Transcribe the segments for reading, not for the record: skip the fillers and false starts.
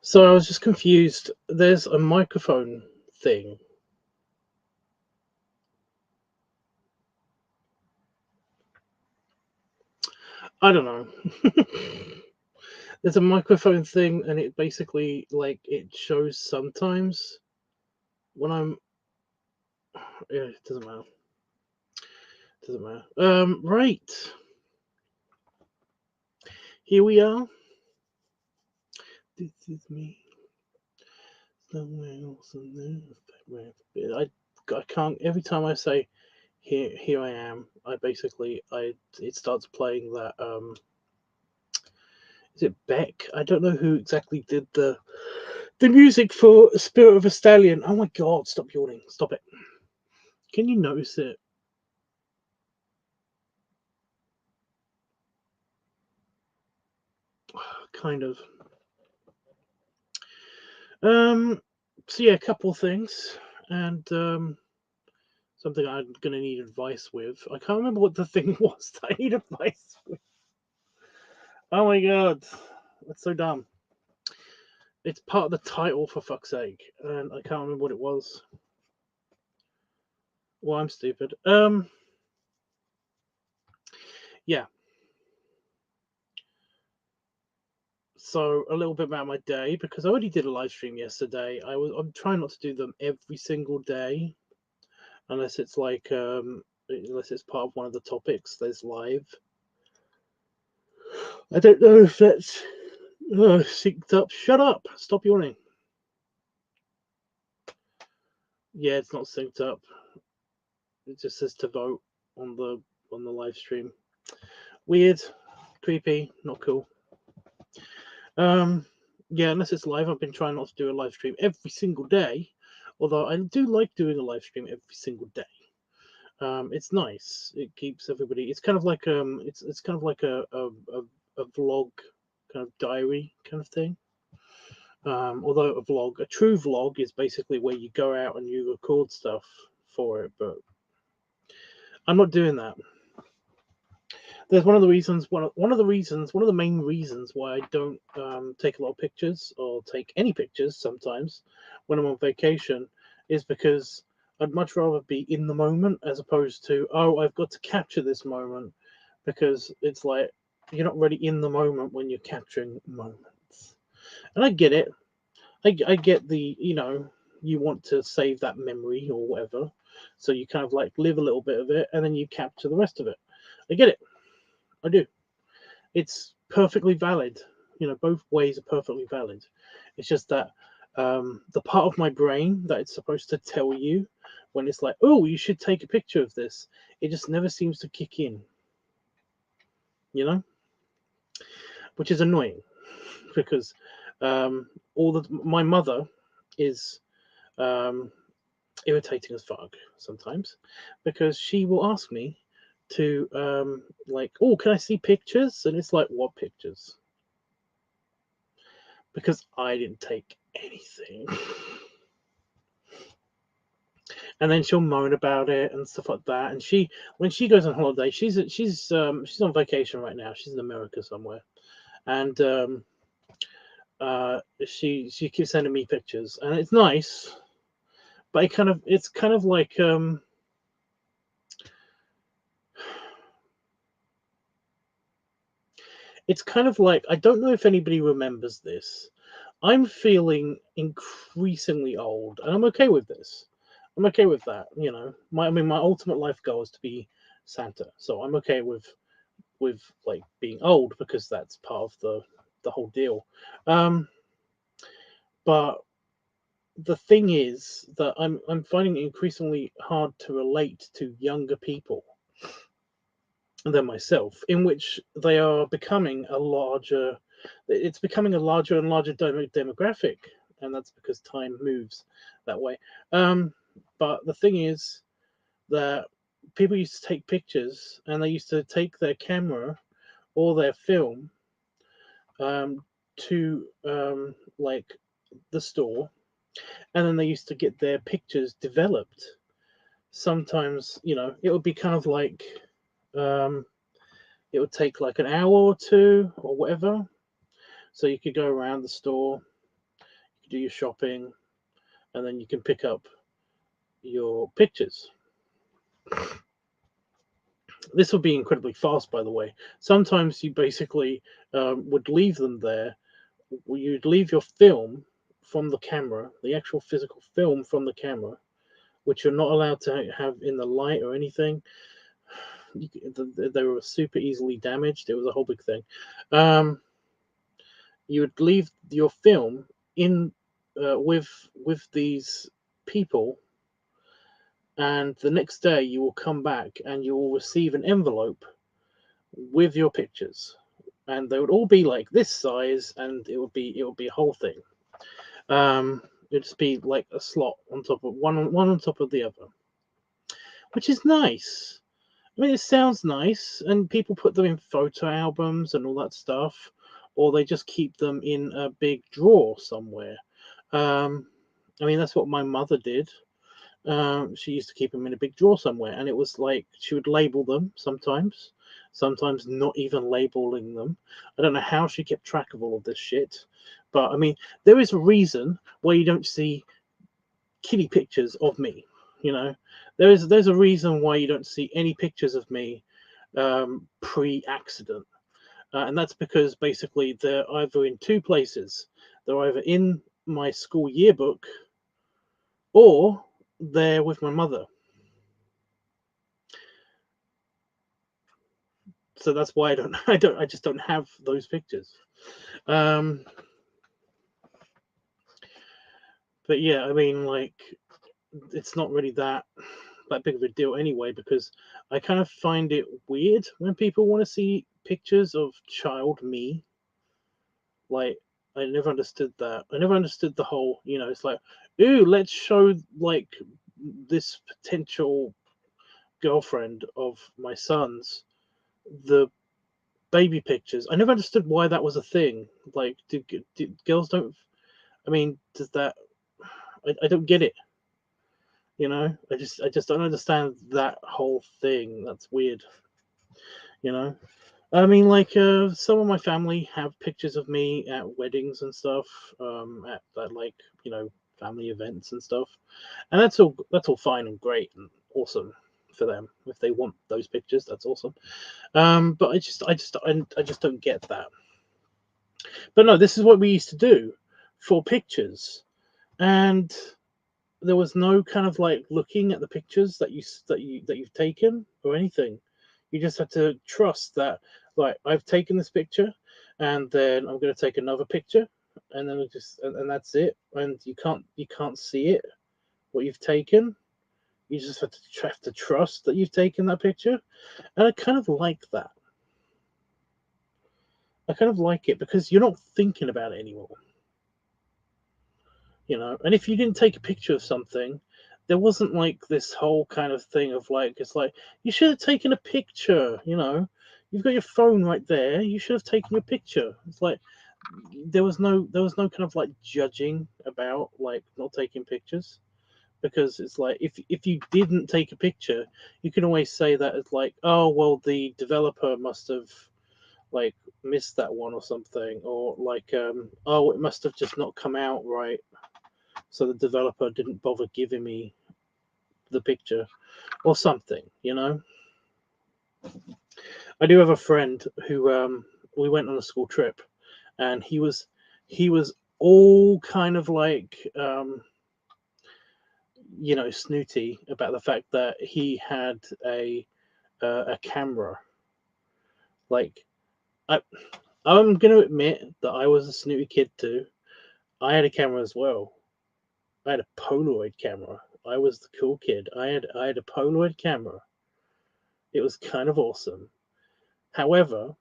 So I was just confused. There's a microphone thing. I don't know. There's a microphone thing, and it basically it shows sometimes when I'm. Yeah, it doesn't matter. Doesn't matter. Right. Here we are. This is me. Somewhere else in there. I can't. Every time I say here I am, it starts playing that is it Beck? I don't know who exactly did the music for Spirit of a Stallion. Oh my god, stop yawning. Stop it. Can you notice it? Kind of. So yeah, a couple of things. And something I'm gonna need advice with. I can't remember what the thing was that I need advice with. Oh my god. That's so dumb. It's part of the title, for fuck's sake. And I can't remember what it was. Well, I'm stupid. Yeah. So a little bit about my day, because I already did a live stream yesterday. I'm trying not to do them every single day, unless it's unless it's part of one of the topics there's live. I don't know if that's synced up. Shut up! Stop yawning. Yeah, it's not synced up. It just says to vote on the live stream. Weird, creepy, not cool. Yeah, unless it's live. I've been trying not to do a live stream every single day, although I do like doing a live stream every single day. It's nice. It keeps everybody. It's kind of like it's kind of like a vlog, kind of diary kind of thing. Although a true vlog is basically where you go out and you record stuff for it, but I'm not doing that. There's one of the main reasons why I don't take a lot of pictures or take any pictures sometimes when I'm on vacation is because I'd much rather be in the moment as opposed to, oh, I've got to capture this moment, because it's like you're not really in the moment when you're capturing moments. And I get it. I get you want to save that memory or whatever. So you kind of live a little bit of it and then you capture the rest of it. I get it. I do. It's perfectly valid. Both ways are perfectly valid. It's just that the part of my brain that it's supposed to tell you when it's like, oh, you should take a picture of this, it just never seems to kick in, which is annoying because my mother is irritating as fuck sometimes, because she will ask me to oh, can I see pictures? And it's like, what pictures? Because I didn't take anything. And then she'll moan about it and stuff like that. And when she goes on holiday, she's on vacation right now. She's in America somewhere, and she keeps sending me pictures, and it's nice, but it's kind of like it's kind of like, I don't know if anybody remembers this. I'm feeling increasingly old, and I'm okay with this. I'm okay with that. My ultimate life goal is to be Santa, so I'm okay with being old, because that's part of the whole deal. But the thing is that I'm finding it increasingly hard to relate to younger people than myself, in which they are becoming a larger. It's becoming a larger and larger demographic, and that's because time moves that way. But the thing is that people used to take pictures, and they used to take their camera or their film to the store, and then they used to get their pictures developed. Sometimes it would be kind of like it would take like an hour or two or whatever, so you could go around the store you do your shopping, and then you can pick up your pictures. This would be incredibly fast, by the way. Sometimes you basically would leave them there. You'd leave your film from the camera, the actual physical film from the camera, which you're not allowed to have in the light or anything. They were super easily damaged. It was a whole big thing. You would leave your film in with these people, and the next day you will come back and you will receive an envelope with your pictures, and they would all be like this size, and it would be a whole thing. It'd just be like a slot on top of one on top of the other, which is nice. I mean, it sounds nice, and people put them in photo albums and all that stuff, or they just keep them in a big drawer somewhere. I mean, that's what my mother did. She used to keep them in a big drawer somewhere, and it was like she would label them sometimes not even labeling them. I don't know how she kept track of all of this shit, but I mean, there is a reason why you don't see kiddie pictures of me. You know, there's a reason why you don't see any pictures of me pre-accident, and that's because basically they're either in two places. They're either in my school yearbook, or they're with my mother. So that's why I just don't have those pictures. But yeah, I mean, like, it's not really that big of a deal anyway, because I kind of find it weird when people want to see pictures of child me. Like, I never understood that. I never understood the whole, it's like, ooh, let's show like this potential girlfriend of my son's the baby pictures. I never understood why that was a thing. Like, do girls don't? I mean, does that? I don't get it. I just don't understand that whole thing. That's weird. I mean, like, some of my family have pictures of me at weddings and stuff, at like, family events and stuff, and that's all fine and great and awesome for them. If they want those pictures, that's awesome. But I just don't get that. But no, this is what we used to do for pictures, and there was no kind of like looking at the pictures that you've taken or anything. You just had to trust that, like, I've taken this picture, and then I'm going to take another picture, and then and that's it. And you can't see it, what you've taken. You just have to trust that you've taken that picture, and I kind of like that. I kind of like it because you're not thinking about it anymore. And if you didn't take a picture of something, there wasn't like this whole kind of thing of like, it's like, you should have taken a picture. You've got your phone right there, you should have taken your picture. It's like there was no kind of like judging about like not taking pictures, because it's like, if you didn't take a picture, you can always say that it's like, oh well, the developer must have like missed that one or something, or like, oh, it must have just not come out right, so the developer didn't bother giving me the picture or something. I do have a friend who we went on a school trip, and he was all kind of like snooty about the fact that he had a camera. Like, I'm going to admit that I was a snooty kid too. I had a camera as well. I had a Polaroid camera. I was the cool kid. I had a Polaroid camera. It was kind of awesome. However,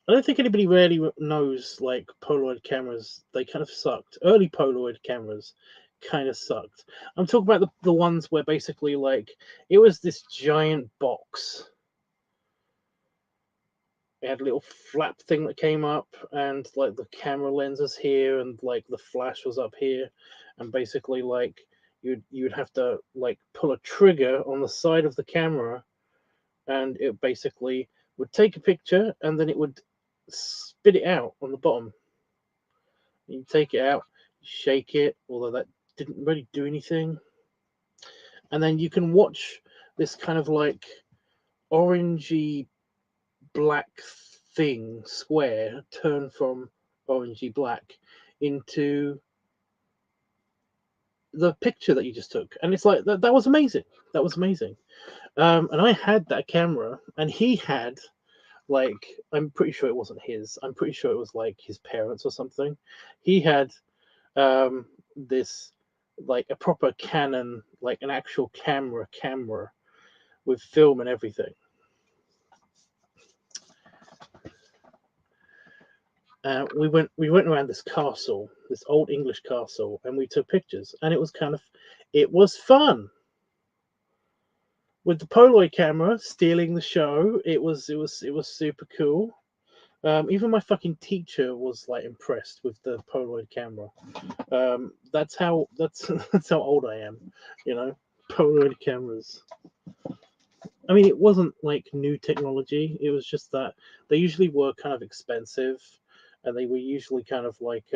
I don't think anybody really knows, like, Polaroid cameras. They kind of sucked. Early Polaroid cameras kind of sucked. I'm talking about the ones where basically, like, it was this giant box. It had a little flap thing that came up, and like the camera lens was here, and like the flash was up here, and basically like you'd have to like pull a trigger on the side of the camera, and it basically would take a picture, and then it would spit it out on the bottom. You take it out, shake it, although that didn't really do anything. And then you can watch this kind of like orangey black thing, square, turn from orangey black into the picture that you just took. And it's like, that was amazing. That was amazing. And I had that camera, and he had, like, I'm pretty sure it wasn't his. I'm pretty sure it was like his parents or something. He had this, like, a proper Canon, like an actual camera with film and everything. We went around this castle, this old English castle, and we took pictures, and it was fun. With the Polaroid camera stealing the show, it was super cool. Even my fucking teacher was like impressed with the Polaroid camera. That's how that's how old I am, you know. Polaroid cameras. I mean, it wasn't like new technology. It was just that they usually were kind of expensive, and they were usually kind of like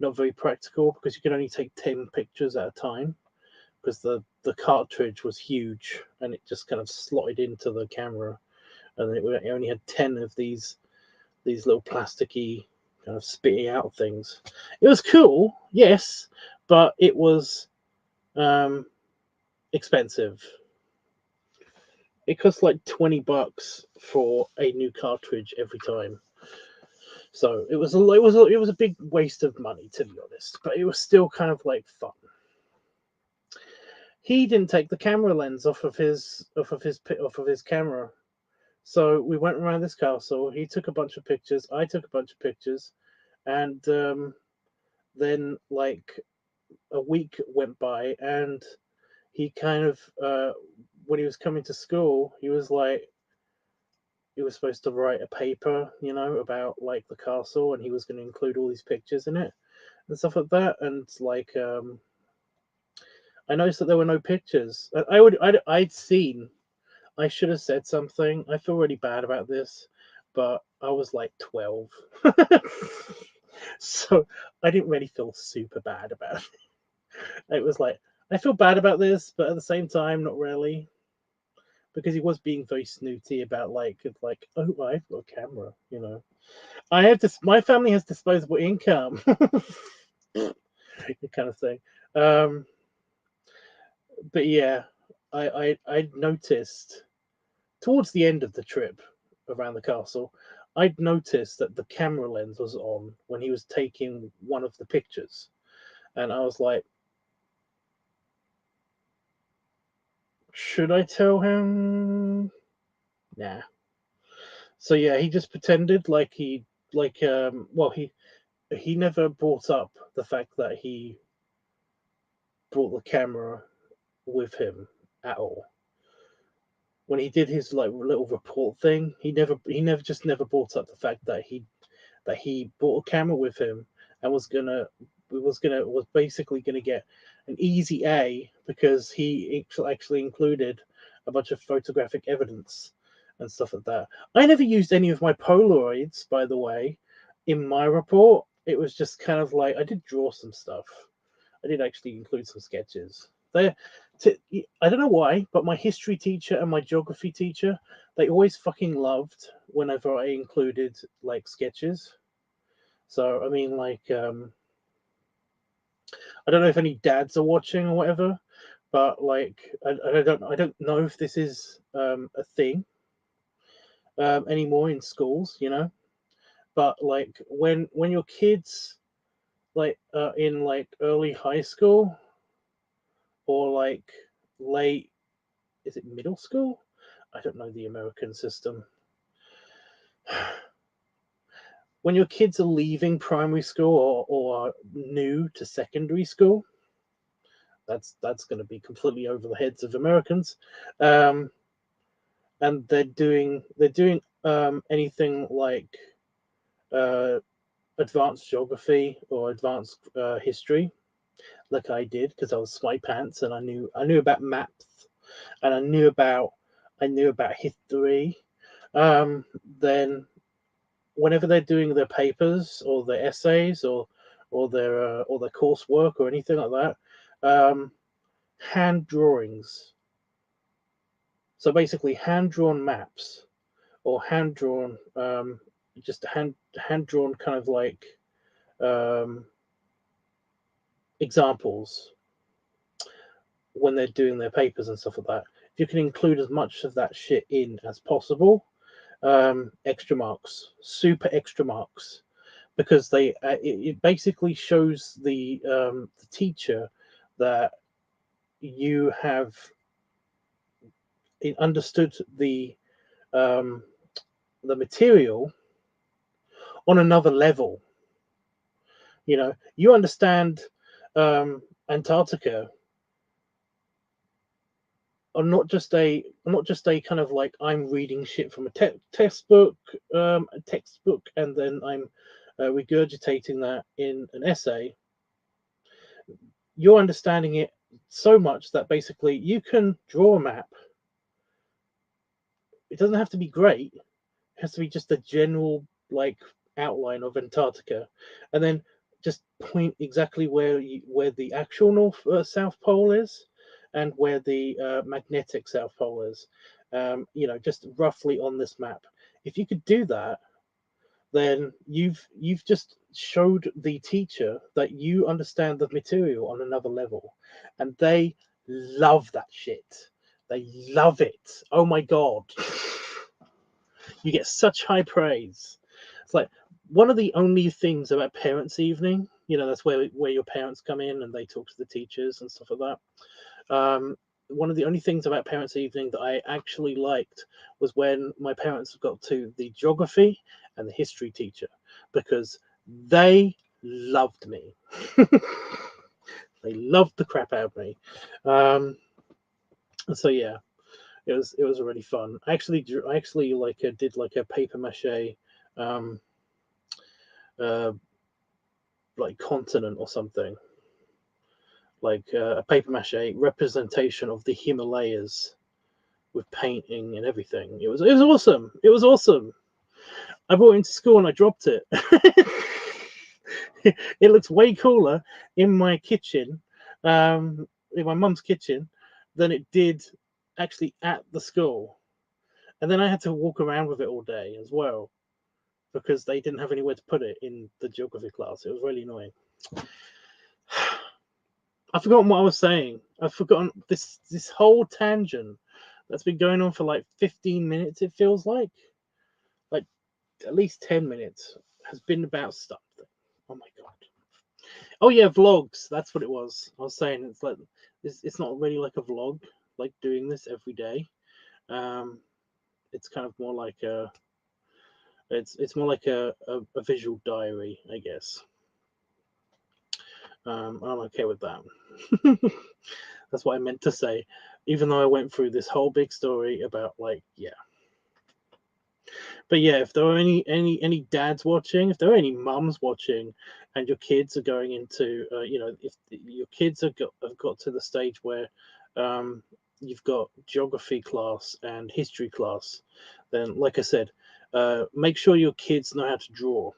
not very practical because you could only take 10 pictures at a time because the cartridge was huge and it just kind of slotted into the camera, and it only had 10 of these little plasticky kind of spitting out things. It was cool, yes, but it was expensive. It cost like $20 for a new cartridge every time. So it was a big waste of money, to be honest, but it was still kind of like fun. He didn't take the camera lens off of his camera. So we went around this castle. He took a bunch of pictures. I took a bunch of pictures, and then like a week went by, and he kind of when he was coming to school, he was supposed to write a paper, about like the castle, and he was going to include all these pictures in it and stuff like that. And like I noticed that there were no pictures. I'd seen. I should have said something. I feel really bad about this, but I was like 12. So I didn't really feel super bad about it. It was like, I feel bad about this, but at the same time, not really. Because he was being very snooty about oh, I've got a camera, I have this, my family has disposable income. Kind of thing. But yeah, I noticed towards the end of the trip around the castle, I'd noticed that the camera lens was on when he was taking one of the pictures. And I was like, should I tell him? Nah. So yeah, he just pretended like he never brought up the fact that he brought the camera with him at all. When he did his like little report thing, he never brought up the fact that he brought a camera with him and was basically gonna get an easy A because he actually included a bunch of photographic evidence and stuff like that. I never used any of my Polaroids, by the way, in my report. It was just kind of like I did draw some stuff. I did actually include some sketches. I don't know why, but my history teacher and my geography teacher, they always fucking loved whenever I included like sketches. So I mean, I don't know if any dads are watching or whatever, but like I don't know if this is a thing anymore in schools, But like when your kids like in like early high school or like late, is it middle school? I don't know the American system. When your kids are leaving primary school or are new to secondary school, that's going to be completely over the heads of Americans, and they're doing anything like uh, advanced geography or advanced history, like I did because I was smy pants and I knew about maps and I knew about history. Then whenever they're doing their papers or their essays or their coursework or anything like that, hand drawings. So basically, hand drawn maps or hand drawn, just hand drawn kind of like um, examples when they're doing their papers and stuff like that. If you can include as much of that shit in as possible, extra marks, super extra marks, because it basically shows the teacher that you have understood um, the material on another level. You know, you understand Antarctica on not just a kind of like I'm reading shit from a textbook, and then I'm regurgitating that in an essay. You're understanding it so much that basically you can draw a map. It doesn't have to be great. It has to be just a general like outline of Antarctica, and then just point exactly where the actual South Pole is, and where the magnetic South Pole is. Just roughly on this map. If you could do that, then you've just showed the teacher that you understand the material on another level, and they love that shit. They love it. Oh my god. You get such high praise. It's like one of the only things about parents' evening, that's where your parents come in and they talk to the teachers and stuff like that. One of the only things about parents' evening that I actually liked was when my parents got to the geography and the history teacher, because they loved me. They loved the crap out of me. So yeah, it was really fun. I actually did like a paper mache um like continent or something, like a paper mache representation of the Himalayas with painting and everything. It was awesome. It was awesome. I brought it into school and I dropped it. It looks way cooler in my kitchen, in my mum's kitchen, than it did actually at the school. And then I had to walk around with it all day as well, because they didn't have anywhere to put it in the geography class. It was really annoying. I've forgotten what I was saying. I've forgotten this whole tangent that's been going on for like 15 minutes. It feels like at least 10 minutes has been about something. Oh my god. Oh yeah, vlogs. That's what it was. I was saying it's like it's not really like a vlog, like doing this every day. It's kind of more like it's more like a visual diary, I guess. I'm okay with that. That's what I meant to say, even though I went through this whole big story about But yeah, if there are any dads watching, if there are any mums watching, and your kids are going into, if your kids have got to the stage where you've got geography class and history class, then like I said, make sure your kids know how to draw.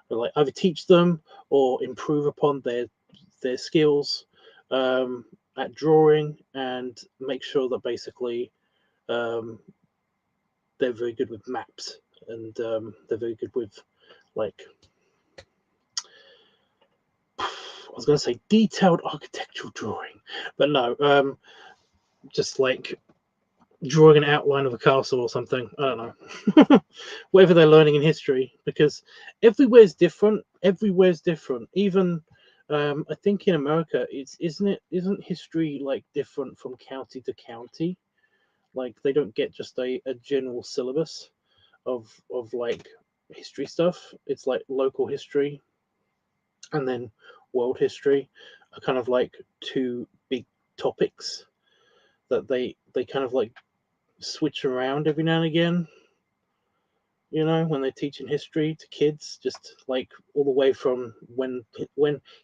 Like either teach them or improve upon their skills at drawing, and make sure that basically they're very good with maps, and they're very good with like I was going to say detailed architectural drawing, but no, just like drawing an outline of a castle or something. I don't know. Whatever they're learning in history, because everywhere's different. Everywhere's different. Even I think in America, isn't history like different from county to county? Like they don't get just a general syllabus of like history stuff. It's like local history and then world history are kind of like two big topics that they kind of like switch around every now and again. When they're teaching history to kids, just like all the way from when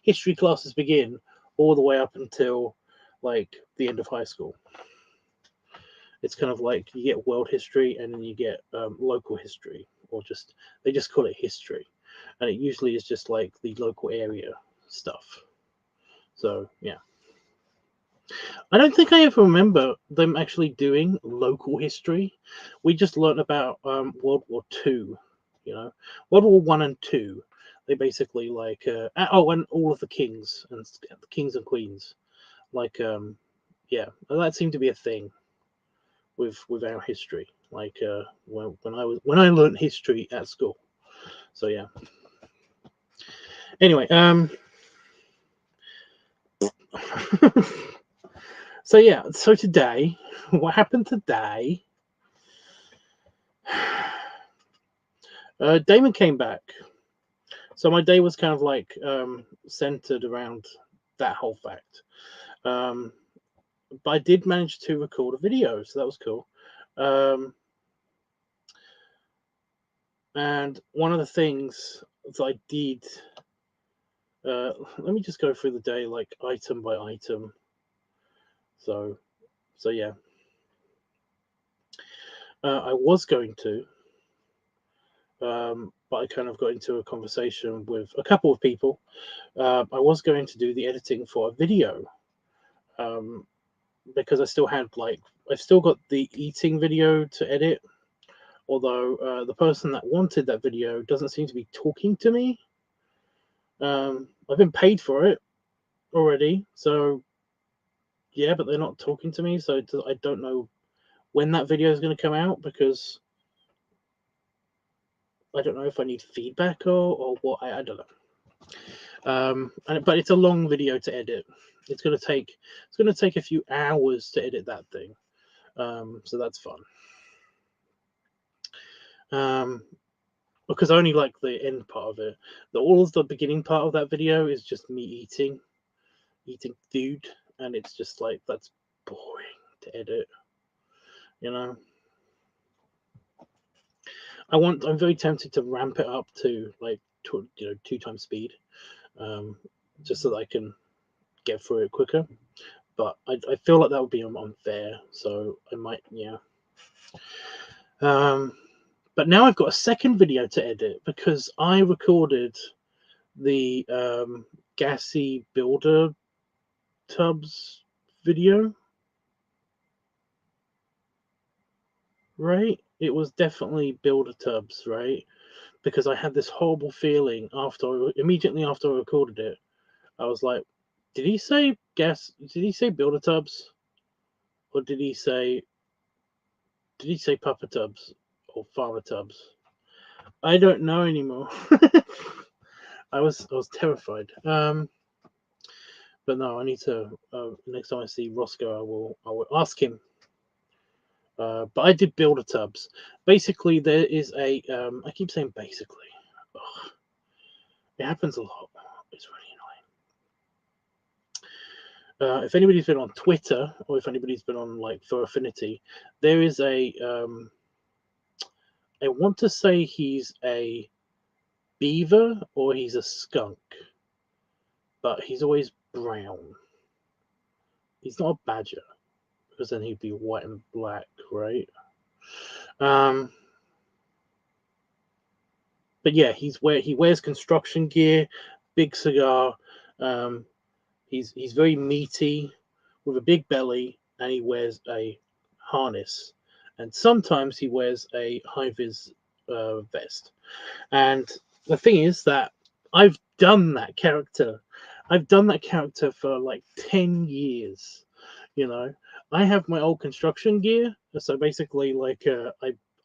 history classes begin, all the way up until like the end of high school. It's kind of like you get world history and then you get local history, or just they just call it history, and it usually is just like the local area stuff. So yeah, I don't think I ever remember them actually doing local history. We just learned about World War Two, World War One and Two. They basically like and all of the kings and queens, like yeah, that seemed to be a thing with our history. Like when I learned history at school. So yeah. Anyway, so yeah, so today, what happened today? Damon came back, so my day was kind of like centered around that whole fact. But I did manage to record a video, so that was cool. And one of the things that I did, let me just go through the day like item by item. So yeah, I was going to, but I kind of got into a conversation with a couple of people. I was going to do the editing for a video, because I've still got the eating video to edit. Although the person that wanted that video doesn't seem to be talking to me. I've been paid for it already, so yeah, but they're not talking to me, so I don't know when that video is going to come out, because I don't know if I need feedback or what. I don't know. But it's a long video to edit. It's going to take a few hours to edit that thing. So that's fun. Because I only like the end part of it. All of the beginning part of that video is just me eating food, and it's just like, that's boring to edit. I'm very tempted to ramp it up to like 2 times speed, just so that I can get through it quicker. But I feel like that would be unfair, so I might, yeah. But now I've got a second video to edit, because I recorded the gassy builder tubs video, right? It was definitely builder tubs, right? Because I had this horrible feeling immediately after I recorded it. I was like, did he say builder tubs, or did he say Papa Tubs or Farmer Tubs? I don't know anymore. I was terrified. But no, I need to. Next time I see Roscoe, I will ask him. But I did builder tubs. Basically, there is a. I keep saying basically. Ugh, it happens a lot. It's really annoying. If anybody's been on Twitter, or if anybody's been on like for Affinity, there is a. I want to say he's a beaver or he's a skunk, but he's always brown. He's not a badger, because then he'd be white and black, right? But yeah, he wears construction gear, big cigar. He's very meaty, with a big belly, and he wears a harness, and sometimes he wears a high vis vest. And the thing is that I've done that character. I've done that character for like 10 years. I have my old construction gear, so basically, like,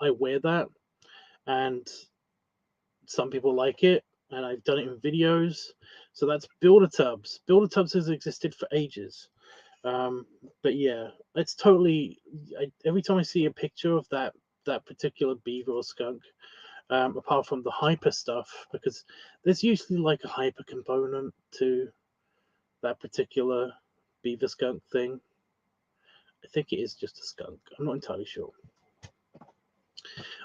I wear that, and some people like it, and I've done it in videos. So that's Builder Tubs. Builder Tubs has existed for ages. But yeah, it's totally. Every time I see a picture of that particular beaver or skunk, apart from the hyper stuff, because there's usually like a hyper component to that particular beaver skunk thing. I think it is just a skunk. I'm not entirely sure.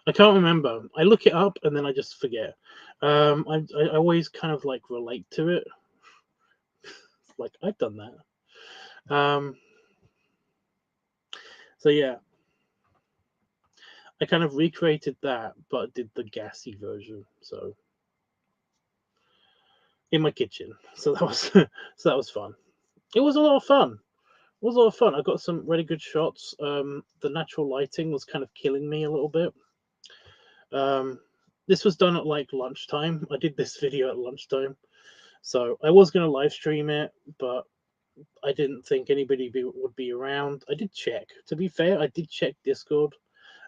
I can't remember. I look it up and then I just forget. I always kind of like relate to it. Like, I've done that. So yeah. I kind of recreated that, but did the gassy version. So in my kitchen. So that was so that was fun. It was a lot of fun. It was a lot of fun. I got some really good shots. The natural lighting was kind of killing me a little bit. This was done at like lunchtime. I did this video at lunchtime, so I was going to live stream it, but I didn't think anybody would be around. I did check. To be fair, I did check Discord,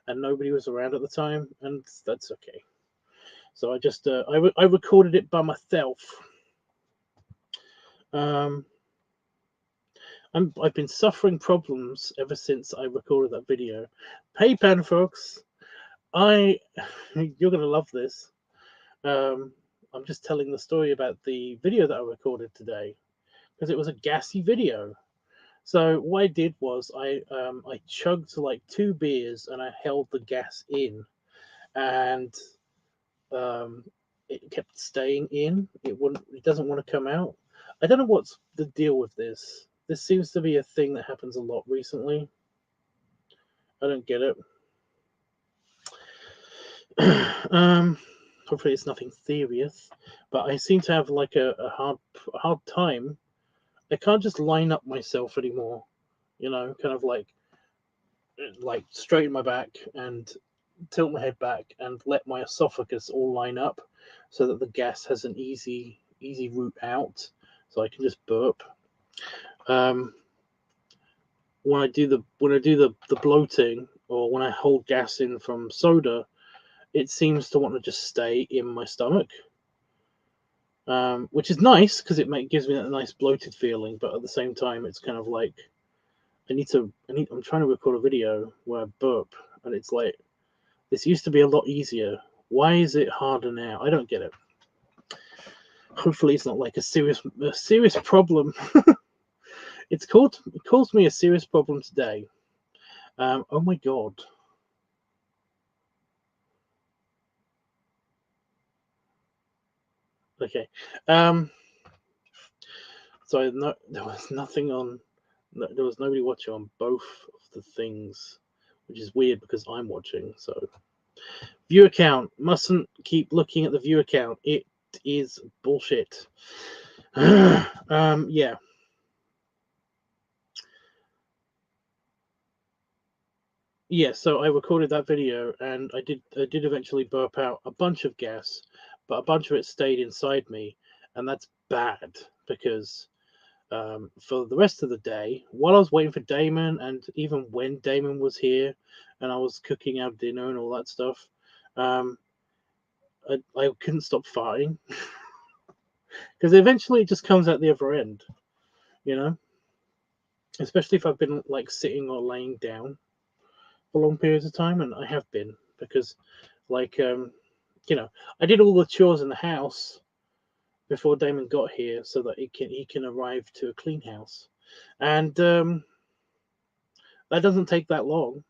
and nobody was around at the time, and that's okay. So I just I recorded it by myself. I've been suffering problems ever since I recorded that video. Hey, Pan folks, you're gonna love this. I'm just telling the story about the video that I recorded today because it was a gassy video. So what I did was I chugged like 2 beers and I held the gas in, and it kept staying in. It doesn't want to come out. I don't know what's the deal with this. This seems to be a thing that happens a lot recently. I don't get it. Hopefully it's nothing serious, but I seem to have like a hard time. I can't just line up myself anymore, kind of like straighten my back and tilt my head back and let my esophagus all line up so that the gas has an easy route out, so I can just burp. When I do the bloating, or when I hold gas in from soda, it seems to want to just stay in my stomach, which is nice because gives me that nice bloated feeling. But at the same time, it's kind of like I'm trying to record a video where I burp, and it's like, this used to be a lot easier. Why is it harder now? I don't get it. Hopefully, it's not like a serious problem. It caused me a serious problem today. Oh my god. Okay. So no, there was nothing on. There was nobody watching on both of the things, which is weird because I'm watching. So view account, mustn't keep looking at the view account. It is bullshit. Yeah. Yeah, so I recorded that video, and I did eventually burp out a bunch of gas, but a bunch of it stayed inside me, and that's bad because for the rest of the day, while I was waiting for Damon, and even when Damon was here and I was cooking our dinner and all that stuff, I couldn't stop farting because eventually it just comes out the other end, especially if I've been like sitting or laying down for long periods of time, and I have been because, like, I did all the chores in the house before Damon got here so that he can arrive to a clean house, and that doesn't take that long.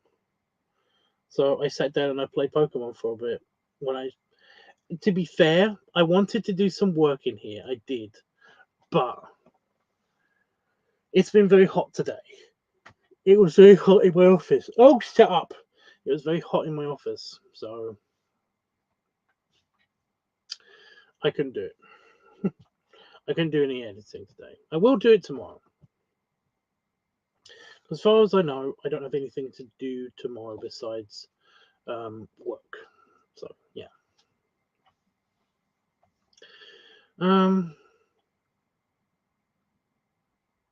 So I sat down and I played Pokemon for a bit. To be fair, I wanted to do some work in here. I did, but it's been very hot today. It was very hot in my office. Oh, shut up! It was very hot in my office, so I couldn't do it. I couldn't do any editing today. I will do it tomorrow. As far as I know, I don't have anything to do tomorrow besides work. So yeah.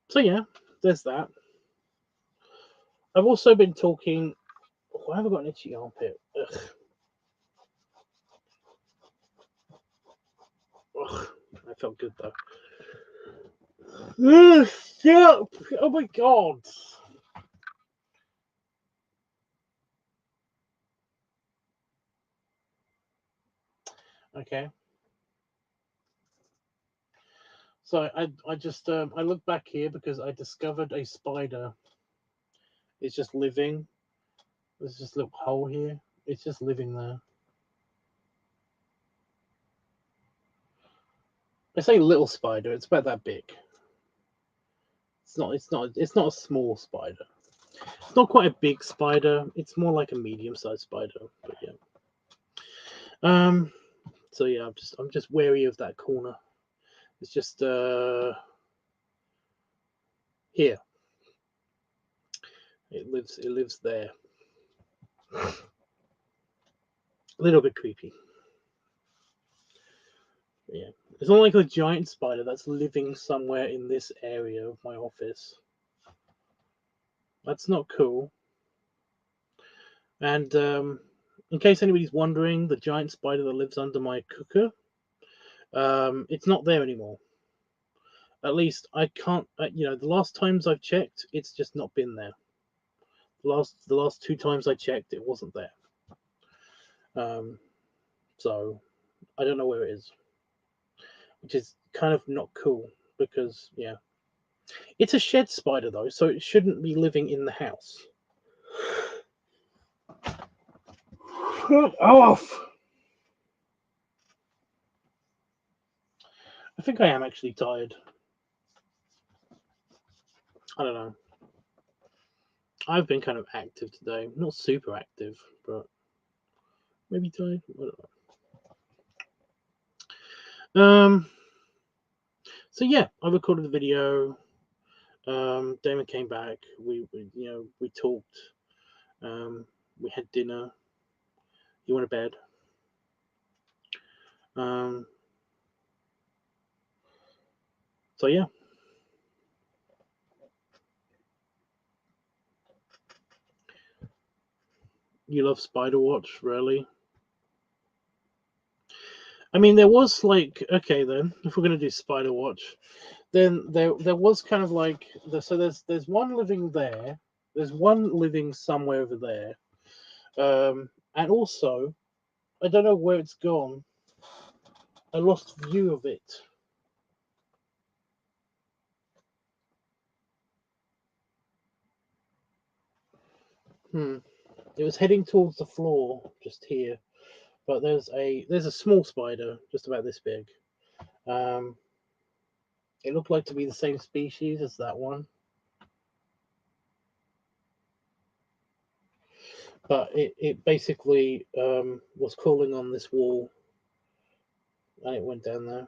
So yeah, there's that. I've also been talking. Oh, I haven't got an itchy armpit. Ugh. Ugh. I felt good though. Ugh, stop! Oh my god. Okay. So I just I look back here because I discovered a spider. It's just living. There's just a little hole here. It's just living there. I say little spider. It's about that big. It's not a small spider. not quite a big spider. It's more like a medium-sized spider. But yeah. So yeah, I'm just wary of that corner. It's just here. It lives there. A little bit creepy. Yeah. It's not like a giant spider that's living somewhere in this area of my office. That's not cool. And in case anybody's wondering, the giant spider that lives under my cooker, it's not there anymore. At least I can't. The last times I've checked, it's just not been there. The last 2 times I checked, it wasn't there. So I don't know where it is, which is kind of not cool because yeah, it's a shed spider though, so it shouldn't be living in the house. Shut off. I think I am actually tired. I don't know. I've been kind of active today. Not super active, but maybe tired. I don't know. So yeah, I recorded the video. Damon came back. We talked. We had dinner. He went to bed. So yeah. You love Spider Watch, really? I mean, there was like, okay, then if we're gonna do Spider Watch, then there was kind of like so there's one living there, there's one living somewhere over there, and also I don't know where it's gone. I lost view of it. It was heading towards the floor just here, but there's a small spider just about this big. It looked like to be the same species as that one, but it basically was crawling on this wall, and it went down there.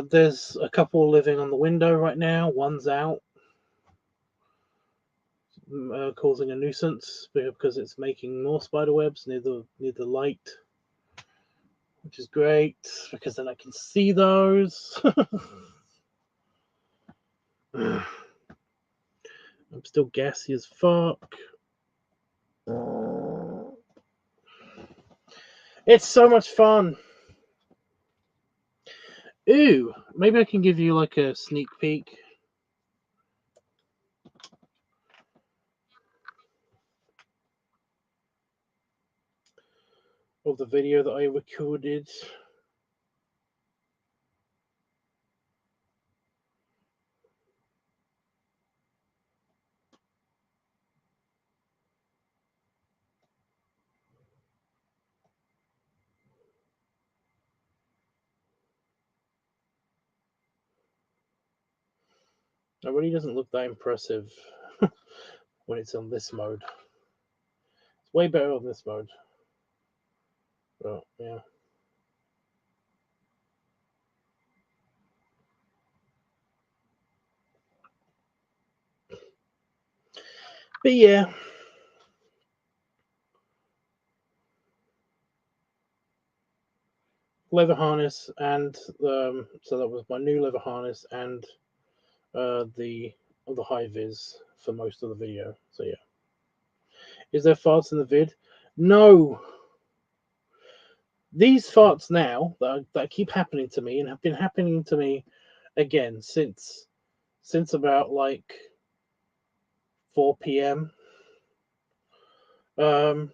There's a couple living on the window right now. One's out, causing a nuisance because it's making more spider webs near the light, which is great because then I can see those. I'm still gassy as fuck. It's so much fun. Ooh, maybe I can give you like a sneak peek of the video that I recorded. It really doesn't look that impressive when it's on this mode. It's way better on this mode. But yeah. But yeah. Leather harness, and so that was my new leather harness and the high vis for most of the video. So yeah. Is there farts in the vid? No. These farts now that keep happening to me and have been happening to me again since about like 4 p.m. Are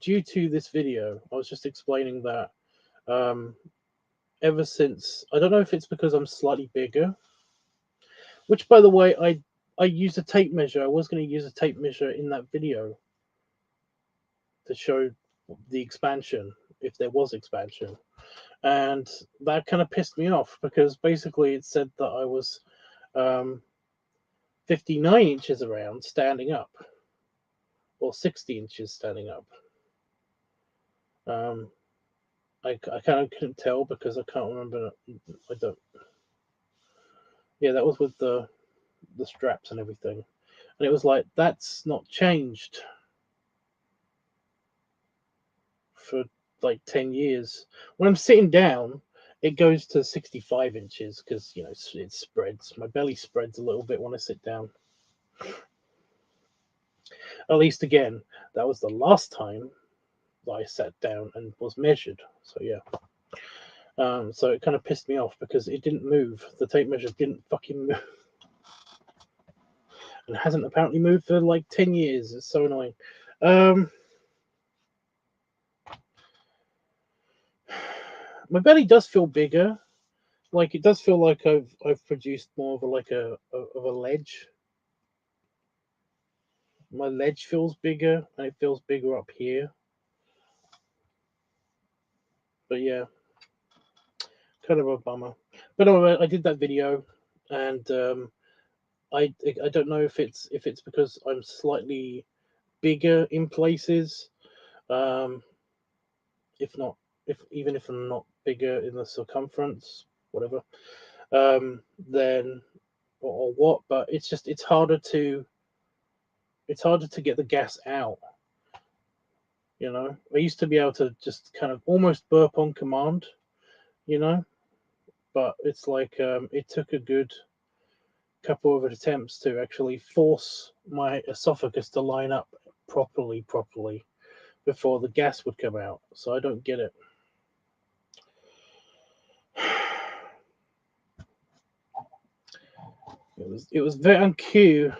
due to this video. I was just explaining that ever since, I don't know if it's because I'm slightly bigger, which by the way, I used a tape measure. I was going to use a tape measure in that video to show the expansion, if there was expansion. And that kind of pissed me off because basically it said that I was 59 inches around standing up, or 60 inches standing up. I kind of couldn't tell because I can't remember. I don't. Yeah, that was with the straps and everything, and it was like that's not changed for like 10 years. When I'm sitting down, it goes to 65 inches because it spreads. My belly spreads a little bit when I sit down. At least again, that was the last time that I sat down and was measured. So yeah. So it kind of pissed me off because it didn't move. The tape measure didn't fucking move. And hasn't apparently moved for like 10 years. It's so annoying. My belly does feel bigger. Like it does feel like I've produced more of a ledge. My ledge feels bigger and it feels bigger up here. But yeah, kind of a bummer. But anyway, I did that video, and I don't know if it's because I'm slightly bigger in places. If not, even if I'm not bigger in the circumference, whatever. Then or what? But it's harder to get the gas out. I used to be able to just kind of almost burp on command. But it's like it took a good couple of attempts to actually force my esophagus to line up properly before the gas would come out. So I don't get it. It was very uncue.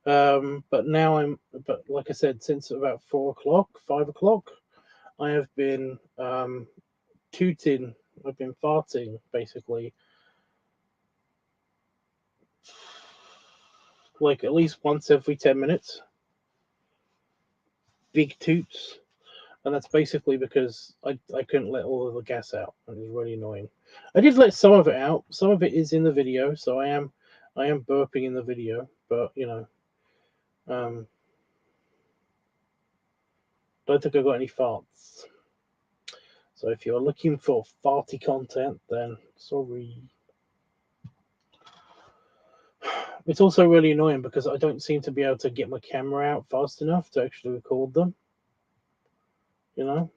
But now but like I said, since about 4 o'clock, 5 o'clock, I have been tooting. I've been farting basically, like at least once every 10 minutes. Big toots. And that's basically because I couldn't let all of the gas out. It was really annoying. I did let some of it out. Some of it is in the video, so I am burping in the video, but don't think I got any farts. So if you're looking for farty content, then sorry. It's also really annoying because I don't seem to be able to get my camera out fast enough to actually record them. That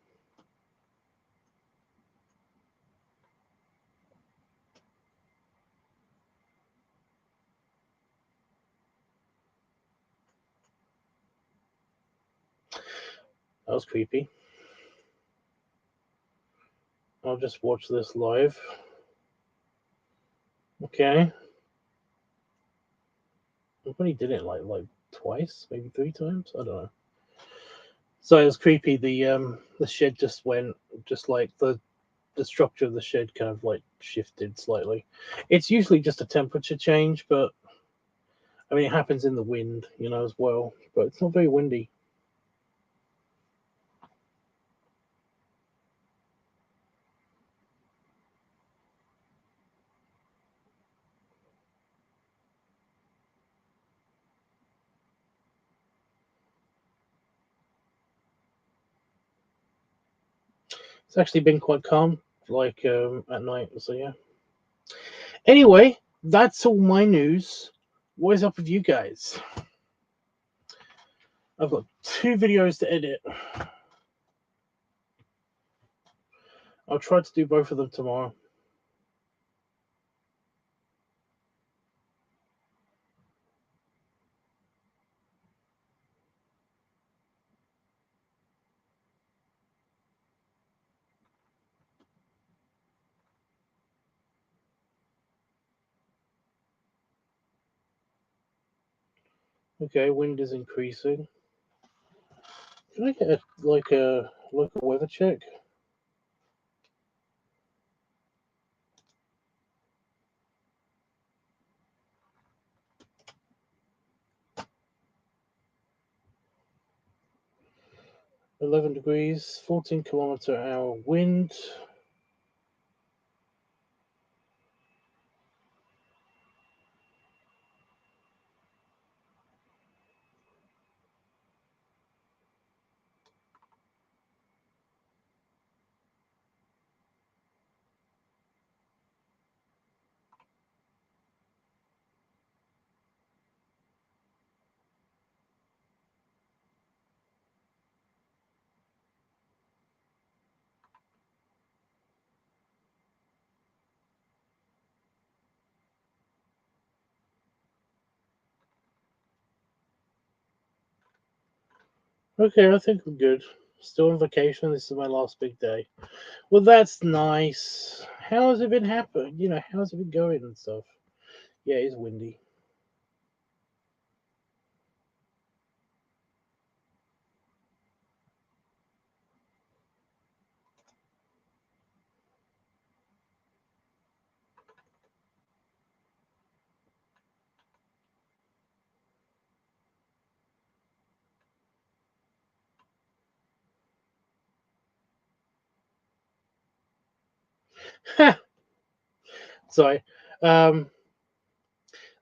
was creepy. I'll just watch this live. Okay. I only did it like twice, maybe 3 times. I don't know. So it was creepy. The shed just went, just like the structure of the shed kind of like shifted slightly. It's usually just a temperature change, but I mean it happens in the wind, as well. But it's not very windy. It's actually been quite calm, like at night. So yeah. Anyway, that's all my news. What is up with you guys? I've got 2 videos to edit. I'll try to do both of them tomorrow. Okay, wind is increasing. Can I get a local weather check? (11°), 14 km/h wind. Okay, I think I'm good. Still on vacation. This is my last big day. Well, that's nice. How has it been happening? How's it been going and stuff? Yeah, it's windy. Sorry. Um,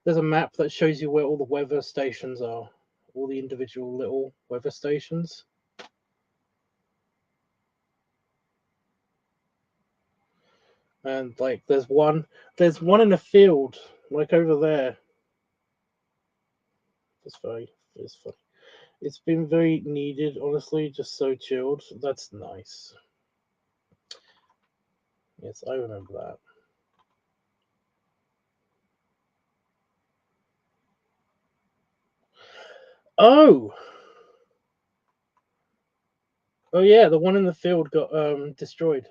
there's a map that shows you where all the weather stations are, all the individual little weather stations, and like there's one in the field, like over there. It's funny. It's been very needed, honestly. Just so chilled. That's nice. Yes, I remember that. Oh, oh yeah, the one in the field got destroyed.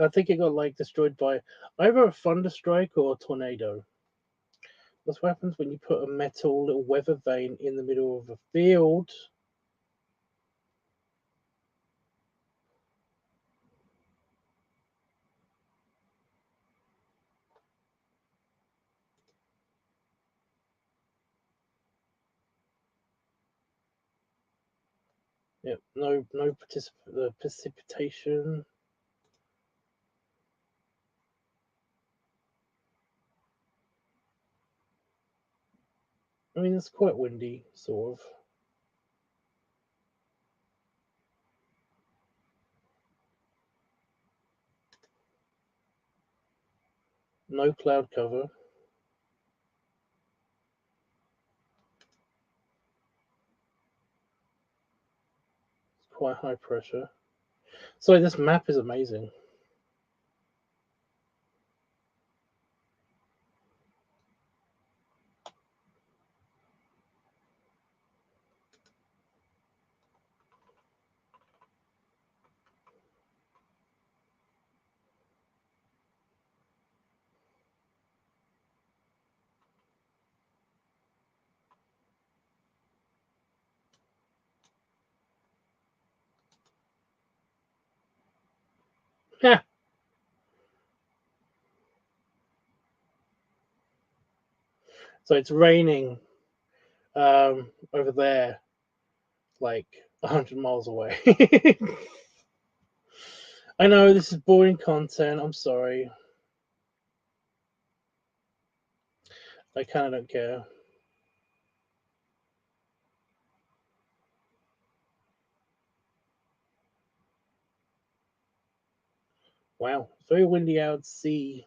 I think it got like destroyed by either a thunderstrike or a tornado. That's what happens when you put a metal little weather vane in the middle of a field. Yep, no precipitation. I mean, it's quite windy, sort of. No cloud cover. It's quite high pressure. So this map is amazing. Yeah. So it's raining over there, like 100 miles away. I know this is boring content. I'm sorry. I kind of don't care. Wow, very windy out at sea.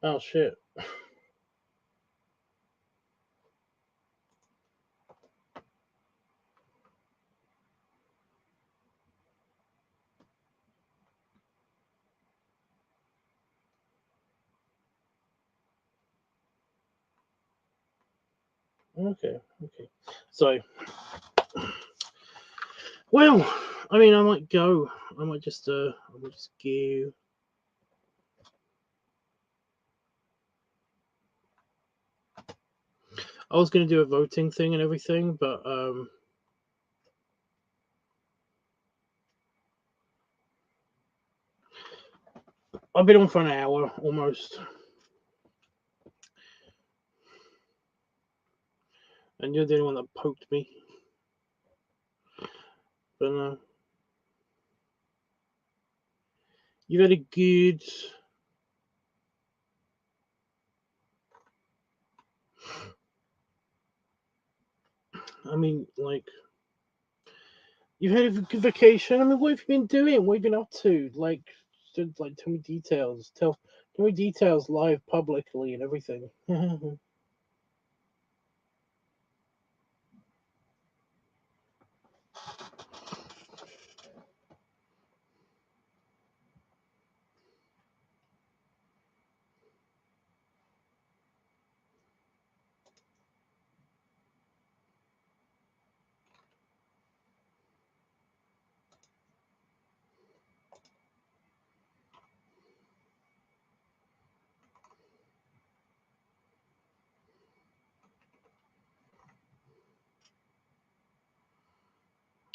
Oh shit. Okay, okay. So, well, I mean, I might go. I might just go. I was gonna do a voting thing and everything, but I've been on for an hour almost, and you're the only one that poked me. But you had a good. I mean, like you had a good vacation. I mean, what have you been doing? What have you been up to? Like, tell me details. Give me details live publicly and everything.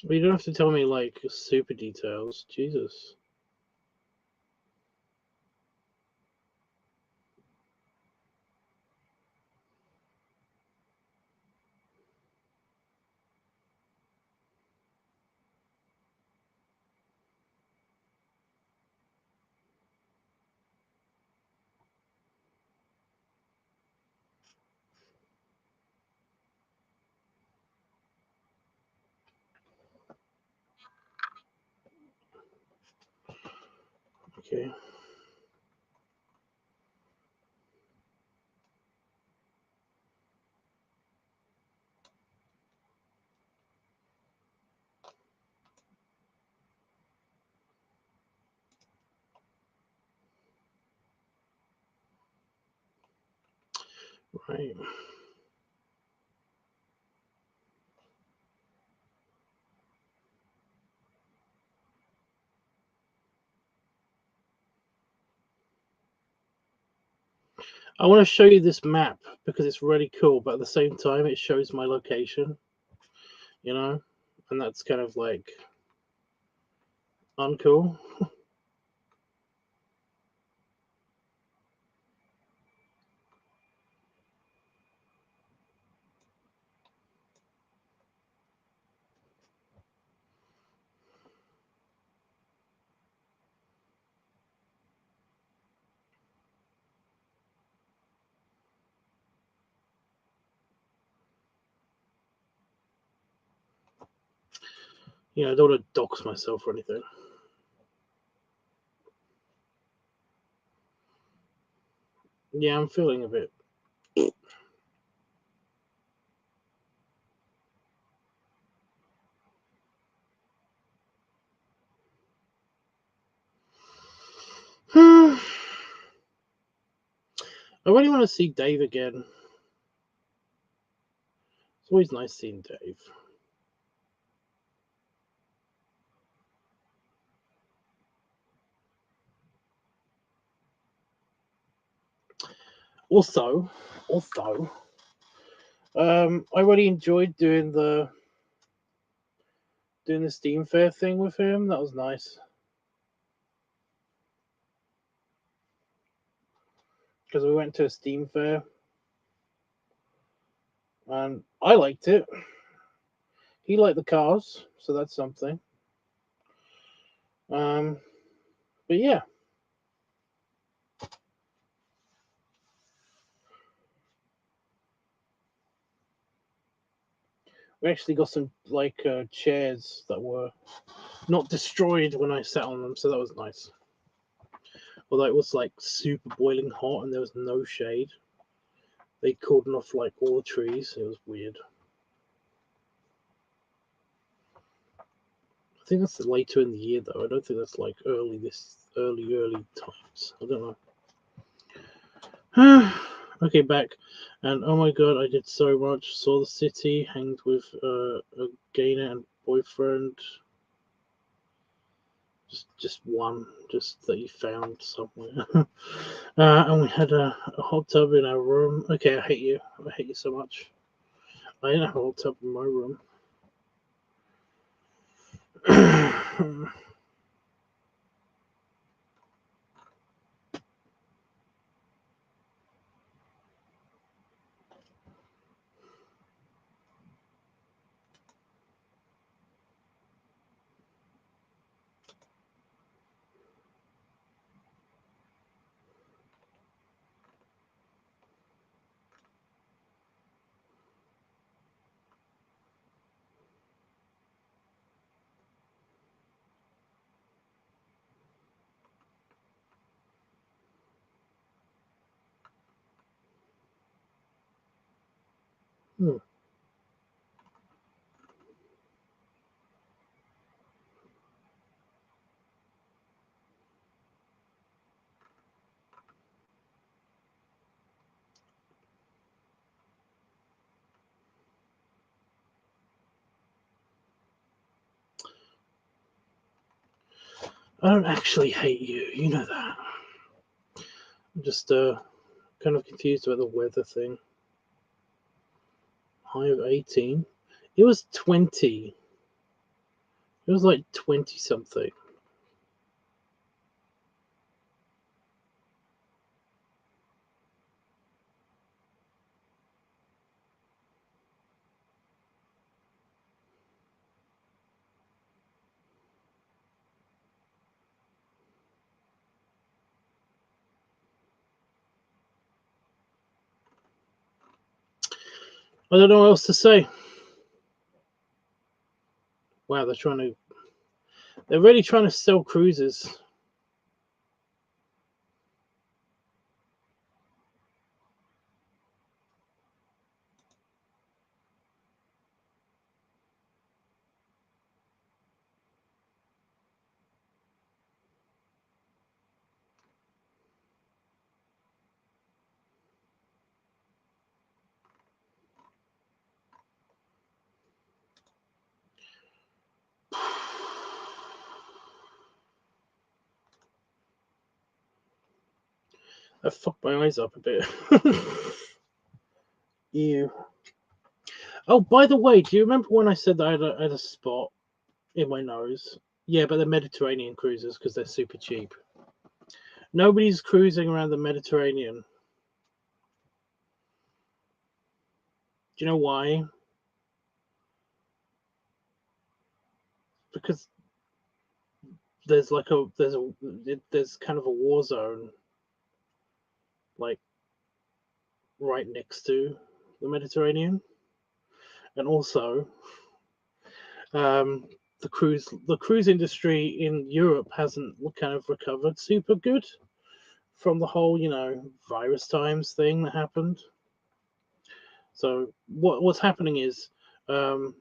Well, you don't have to tell me like super details. Jesus. Okay. Right. I want to show you this map because it's really cool, but at the same time, it shows my location, you know, and that's kind of like uncool. You know, I don't want to dox myself or anything. Yeah, I'm feeling a bit. I really want to see Dave again. It's always nice seeing Dave. Also, I really enjoyed doing the Steam Fair thing with him. That was nice because we went to a Steam Fair and I liked it. He liked the cars, so that's something. But yeah, we actually got some like chairs that were not destroyed when I sat on them, so that was nice. Although it was like super boiling hot and there was no shade. They cordoned off like all the trees. It was weird. I think that's later in the year though. I don't think that's like early times. I don't know. Okay, back. And oh my god, I did so much. Saw the city, hanged with a gainer and boyfriend. Just one, just that you found somewhere. And we had a hot tub in our room. Okay, I hate you. I hate you so much. I didn't have a hot tub in my room. Hmm. I don't actually hate you. You know that. I'm just kind of confused about the weather thing. High of 18. It was 20. It was like 20 something. I don't know what else to say. Wow, they're really trying to sell cruises. I fucked my eyes up a bit. Ew. Oh, by the way, do you remember when I said that I had a spot in my nose? Yeah, but the Mediterranean cruises because they're super cheap. Nobody's cruising around the Mediterranean. Do you know why? Because there's there's kind of a war zone, like right next to the Mediterranean, and also um, the cruise industry in Europe hasn't kind of recovered super good from the whole virus times thing that happened. So what's happening is um,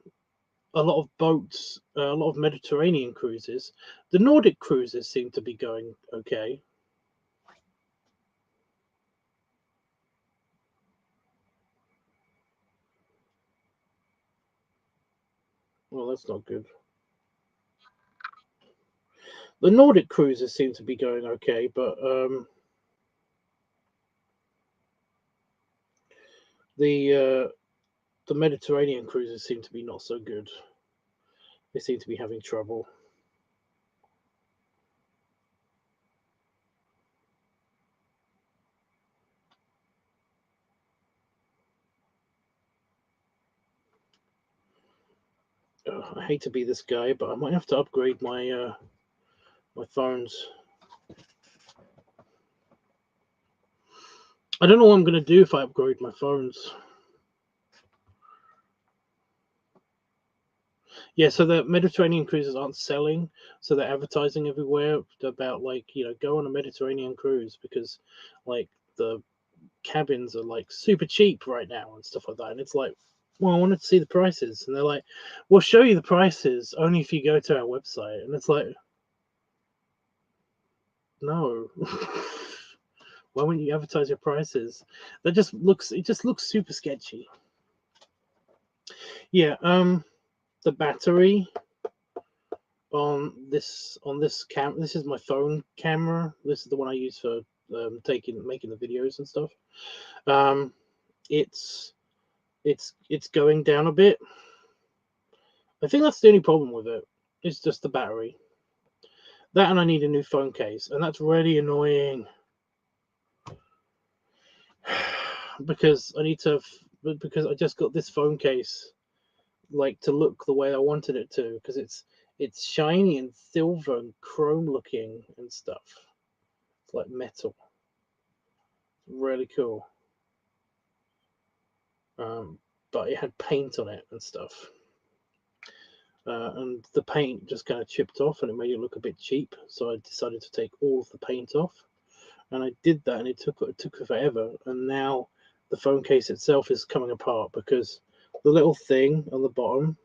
a lot of boats, a lot of Mediterranean cruises, the Nordic cruises seem to be going okay. Well, that's not good. The Nordic cruises seem to be going okay, but the the Mediterranean cruises seem to be not so good. They seem to be having trouble. Ugh, I hate to be this guy, but I might have to upgrade my phones. I don't know what I'm gonna do if I upgrade my phones. Yeah, so the Mediterranean cruises aren't selling, so they're advertising everywhere about like go on a Mediterranean cruise because like the cabins are like super cheap right now and stuff like that. And it's like, well, I wanted to see the prices, and they're like, we'll show you the prices only if you go to our website, and it's like, no. Why wouldn't you advertise your prices? It just looks super sketchy. Yeah, the battery on this this is my phone camera. This is the one I use for making the videos and stuff. Um, it's it's going down a bit. I think that's the only problem with it. It's just the battery. That and I need a new phone case, and that's really annoying because because I just got this phone case like to look the way I wanted it to because it's shiny and silver and chrome looking and stuff. It's like metal. Really cool. Um, but it had paint on it and stuff. And the paint just kind of chipped off and it made it look a bit cheap. So I decided to take all of the paint off, and I did that, and it took forever. And now the phone case itself is coming apart because the little thing on the bottom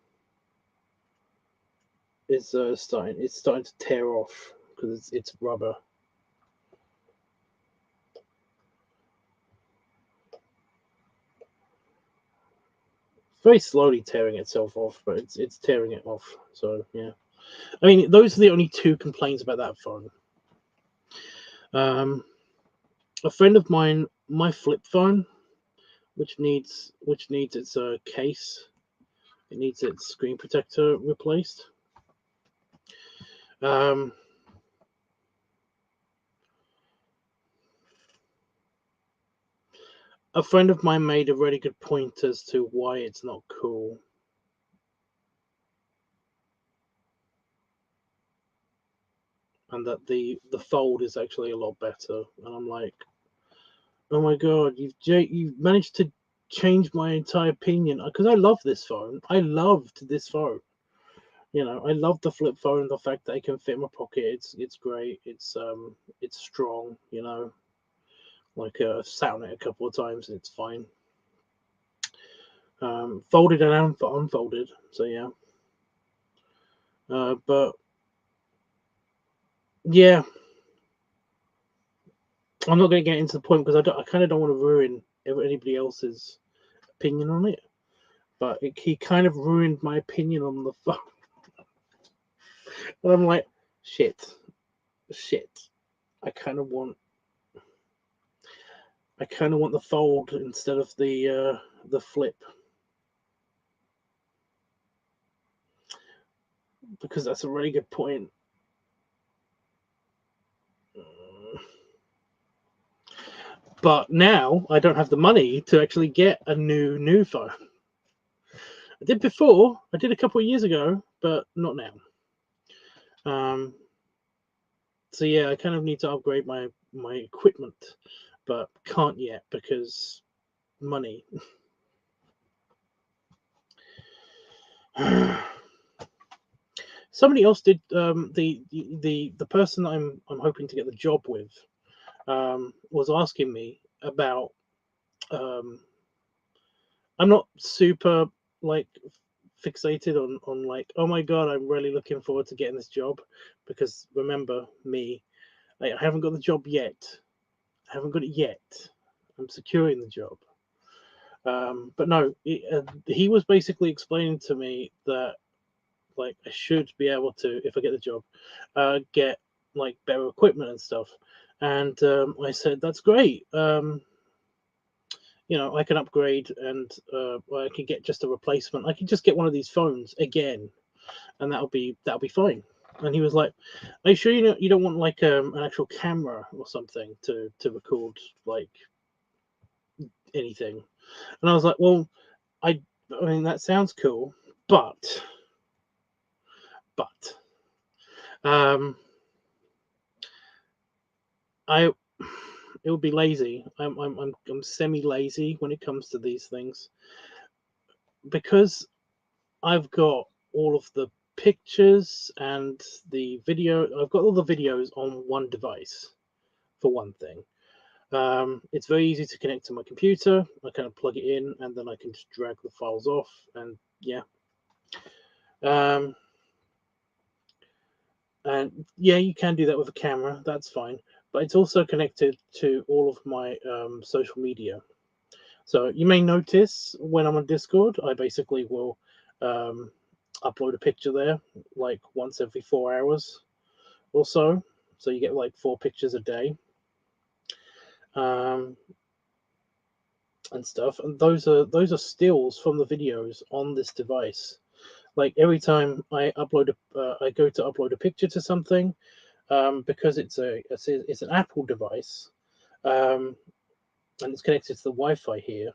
is starting to tear off because it's rubber. It's very slowly tearing itself off, but it's tearing it off. So yeah, I mean, those are the only two complaints about that phone. A friend of mine, my flip phone, which needs its case, it needs its screen protector replaced. A friend of mine made a really good point as to why it's not cool. And that the fold is actually a lot better. And I'm like, oh my god, you've managed to change my entire opinion, because I love this phone. I loved this phone. You know, I love the flip phone. The fact that it can fit in my pocket, it's great. It's strong. You know, like I've sat on it a couple of times and it's fine. Folded and unfolded. So yeah. But yeah, I'm not going to get into the point because I kind of don't want to ruin anybody else's opinion on it. But he kind of ruined my opinion on the phone. And I'm like, shit. I kind of want the fold instead of the flip, because that's a really good point. But now I don't have the money to actually get a new phone. I did before. I did a couple of years ago, but not now. So yeah, I kind of need to upgrade my equipment, but can't yet because money. Somebody else did. The person I'm hoping to get the job with was asking me about. I'm not super like fixated on like, oh my god, I'm really looking forward to getting this job, because remember me, I haven't got the job yet. I haven't got it yet. I'm securing the job. But no, he was basically explaining to me that like I should be able to, if I get the job, get like better equipment and stuff. And I said, that's great. You know, I can upgrade and I can get just a replacement. I can just get one of these phones again, and that'll be fine. And he was like, "Are you sure you don't want like an actual camera or something to record like anything?" And I was like, "Well, I mean that sounds cool, but um, I it would be lazy. I'm semi lazy when it comes to these things, because I've got all of the pictures and the video. I've got all the videos on one device, for one thing. It's very easy to connect to my computer. I kind of plug it in and then I can just drag the files off, and yeah. And yeah, you can do that with a camera. That's fine. But it's also connected to all of my social media. So you may notice when I'm on Discord, I basically will upload a picture there like once every 4 hours or so. So you get like 4 pictures a day, and stuff. And those are stills from the videos on this device. Like every time I go to upload a picture to something, because it's an Apple device, and it's connected to the Wi-Fi here.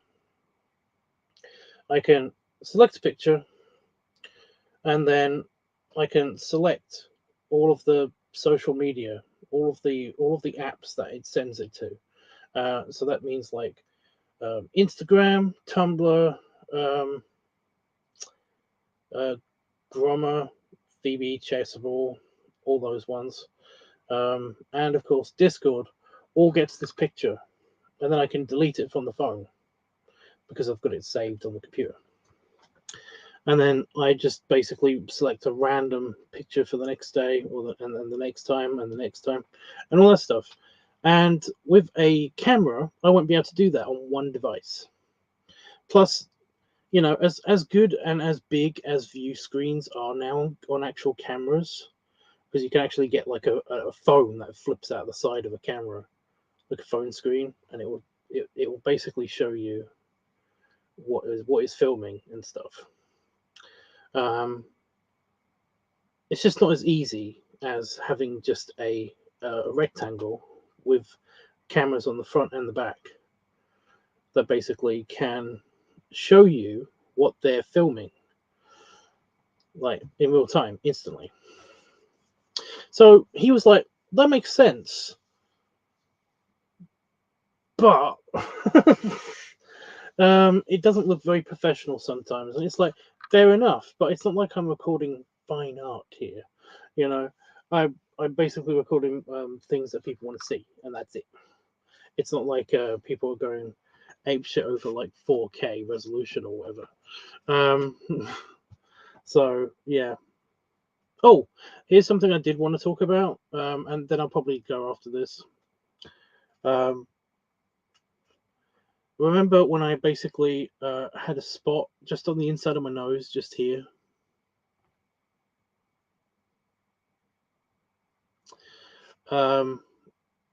I can select a picture, and then I can select all of the social media, all of the apps that it sends it to. So that means like Instagram, Tumblr, Grommer, VB, Chasable, all those ones, and of course Discord, all gets this picture, and then I can delete it from the phone because I've got it saved on the computer. and then I just basically select a random picture for the next day, and then the next time, and the next time, and all that stuff. And with a camera, I won't be able to do that on one device. Plus, as good and as big as view screens are now on actual cameras, because you can actually get like a phone that flips out the side of a camera, like a phone screen, and it will basically show you what is filming and stuff. It's just not as easy as having just a rectangle with cameras on the front and the back that basically can show you what they're filming, like in real time, instantly. So he was like, that makes sense, but it doesn't look very professional sometimes. And it's like, fair enough, but it's not like I'm recording fine art here. You know, I'm basically recording things that people want to see, and that's it. It's not like people are going ape shit over like 4K resolution or whatever. So yeah. Oh, here's something I did want to talk about, and then I'll probably go after this. Remember when I basically had a spot just on the inside of my nose, just here?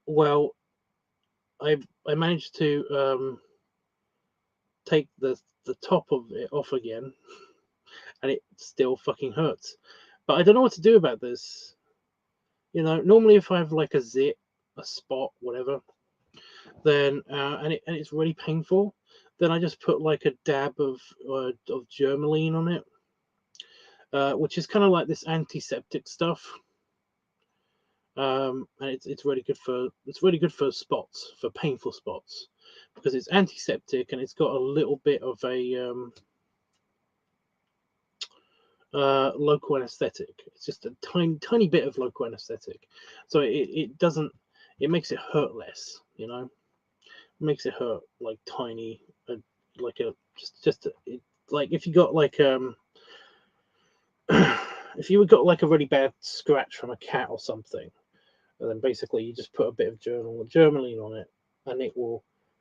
Well, I managed to take the top of it off again, and it still fucking hurts. But I don't know what to do about this. Normally if I have like a zit, a spot, whatever, then and it's really painful, then I just put like a dab of Germaline on it, which is kind of like this antiseptic stuff. And it's really good for spots, for painful spots, because it's antiseptic and it's got a little bit of a local anesthetic. It's just a tiny bit of local anesthetic, so it makes it hurt less. It makes it hurt like tiny, like a like if you got like if you got like a really bad scratch from a cat or something, and then basically you just put a bit of Germaline on it, and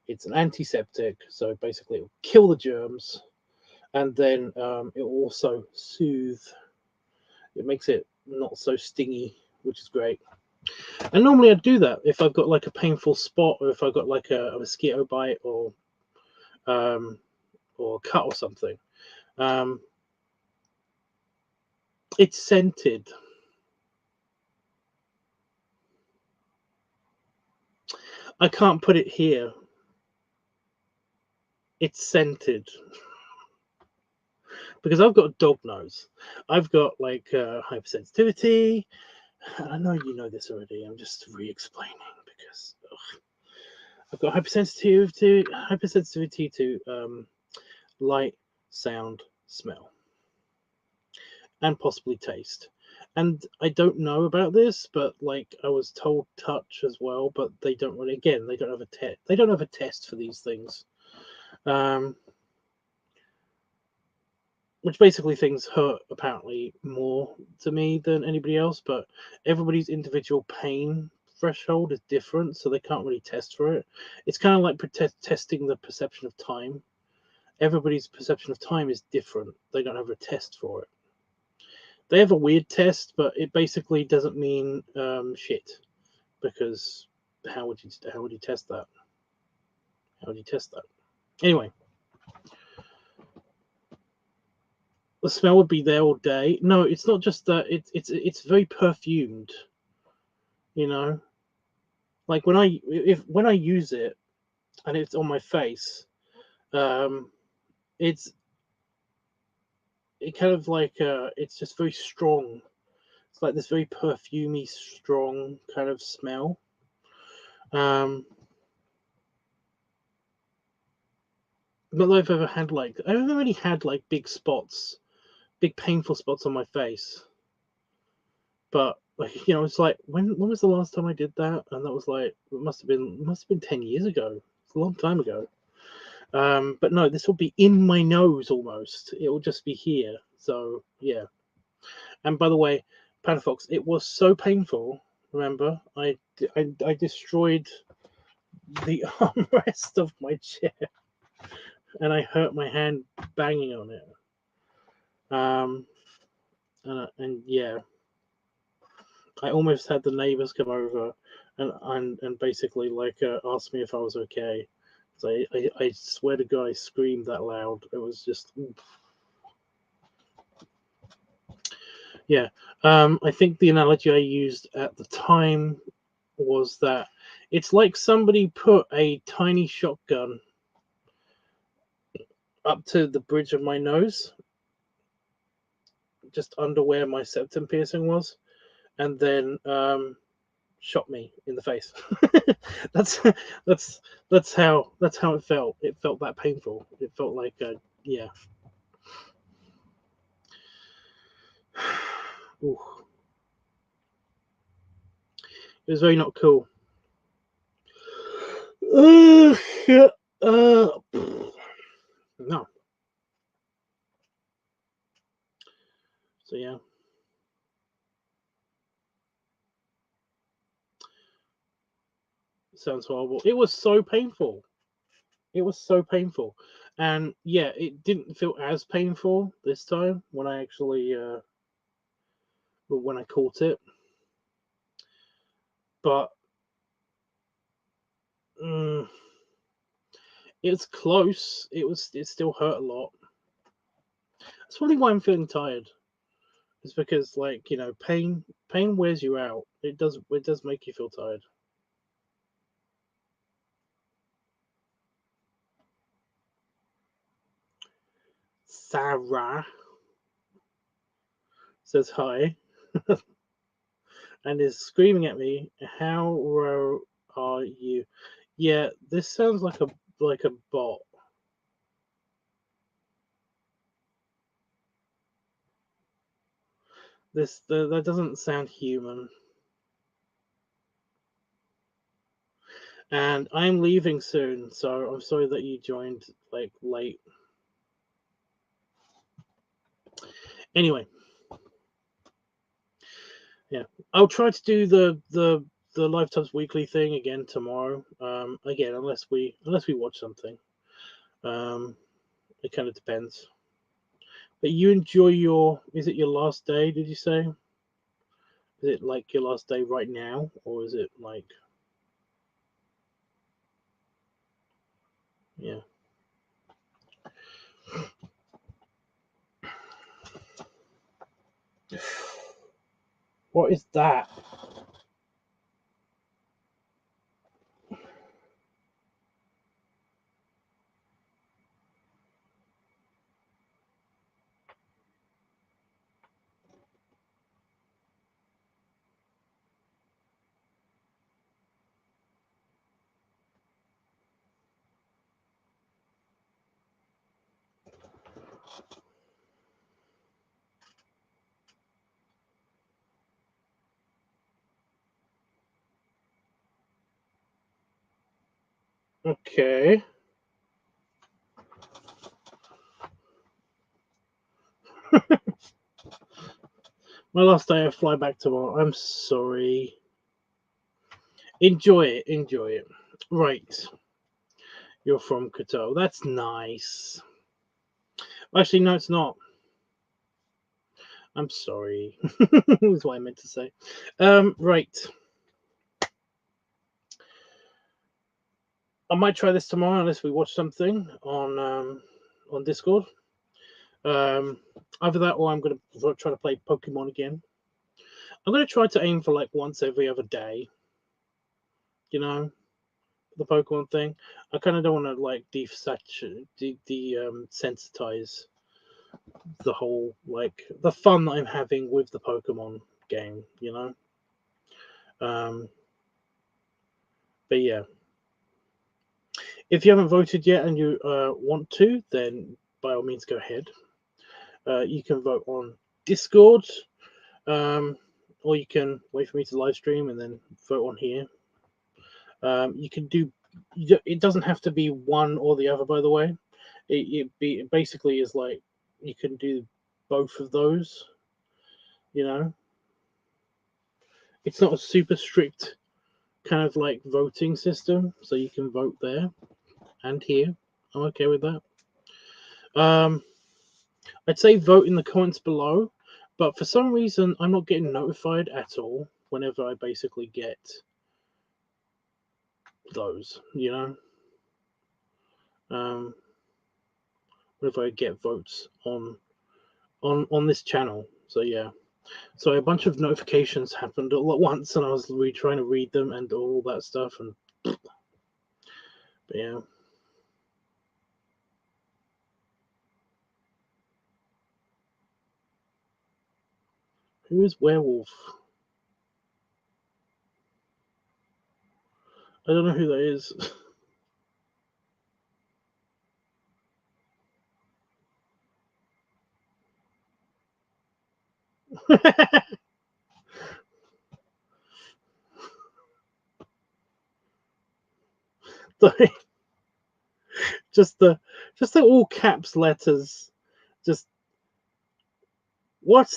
it's an antiseptic, so basically it will kill the germs, and then it will also soothe. It makes it not so stingy, which is great. And normally I'd do that if I've got like a painful spot, or if I've got like a mosquito bite, or a cut or something. It's scented. I can't put it here. It's scented. Because I've got a dog nose. I've got like hypersensitivity. I know you know this already. I'm just re-explaining because I've got hypersensitivity to light, sound, smell, and possibly taste. And I don't know about this, but like I was told touch as well, but they don't really. Again, they don't have a test. They don't have a test for these things. Which basically things hurt apparently more to me than anybody else, but everybody's individual pain threshold is different, so they can't really test for it. It's kind of like testing the perception of time. Everybody's perception of time is different. They don't have a test for it. They have a weird test, but it basically doesn't mean shit, because how would you test that? How would you test that? Anyway. The smell would be there all day. No, it's not just that. It's very perfumed. Like when I use it and it's on my face, it's kind of like it's just very strong. It's like this very perfumey, strong kind of smell. Not that I've ever had like I've never really had like big painful spots on my face. But like it's like when was the last time I did that? And that was like it must have been 10 years ago. It's a long time ago. But no, this will be in my nose almost. It will just be here. So yeah. And by the way, Panafox, it was so painful. Remember, I destroyed the armrest of my chair, and I hurt my hand banging on it. And yeah, I almost had the neighbors come over and basically like ask me if I was okay. So I swear to God, I screamed that loud. It was just, yeah. I think the analogy I used at the time was that it's like somebody put a tiny shotgun up to the bridge of my nose, just under where my septum piercing was, and then shot me in the face. that's that's how it felt. It felt that painful. It felt like yeah. Ooh. It was very not cool. No. So yeah. Sounds horrible. It was so painful. It was so painful. And yeah, it didn't feel as painful this time when I actually when I caught it. But it was close. It still hurt a lot. That's probably why I'm feeling tired. It's because like, you know, pain wears you out. It does make you feel tired. Sarah says hi and is screaming at me, "How low are you?" Yeah, this sounds like a bot. That doesn't sound human. And I'm leaving soon, so I'm sorry that you joined like late. Anyway, yeah, I'll try to do the LiveTubs weekly thing again tomorrow. Again, unless we watch something. It kind of depends. But you enjoy your. Is it your last day? Did you say? Is it like your last day right now, or is it like? Yeah. What is that? Okay. My last day, I fly back tomorrow. I'm sorry. Enjoy it. Enjoy it. Right. You're from Qatar. That's nice. Actually, no, it's not. I'm sorry. That's what I meant to say. Right. I might try this tomorrow unless we watch something on Discord. Either that or I'm gonna try to play Pokemon again. I'm gonna try to aim for like once every other day. You know, the Pokemon thing. I kind of don't want to like desensitize the whole like the fun that I'm having with the Pokemon game. You know. Um, but yeah, if you haven't voted yet and you want to, then by all means go ahead. You can vote on Discord, or you can wait for me to live stream and then vote on here. You can do it doesn't have to be one or the other, by the way. It basically is like you can do both of those, you know. It's not a super strict kind of like voting system, so you can vote there and here. I'm okay with that. I'd say vote in the comments below, but for some reason I'm not getting notified at all whenever I basically get those, you know. Whenever I get votes on this channel. So yeah. So a bunch of notifications happened all at once, and I was trying to read them and all that stuff, and but yeah. Who is Werewolf? I don't know who that is. just the just the all caps letters. Just what?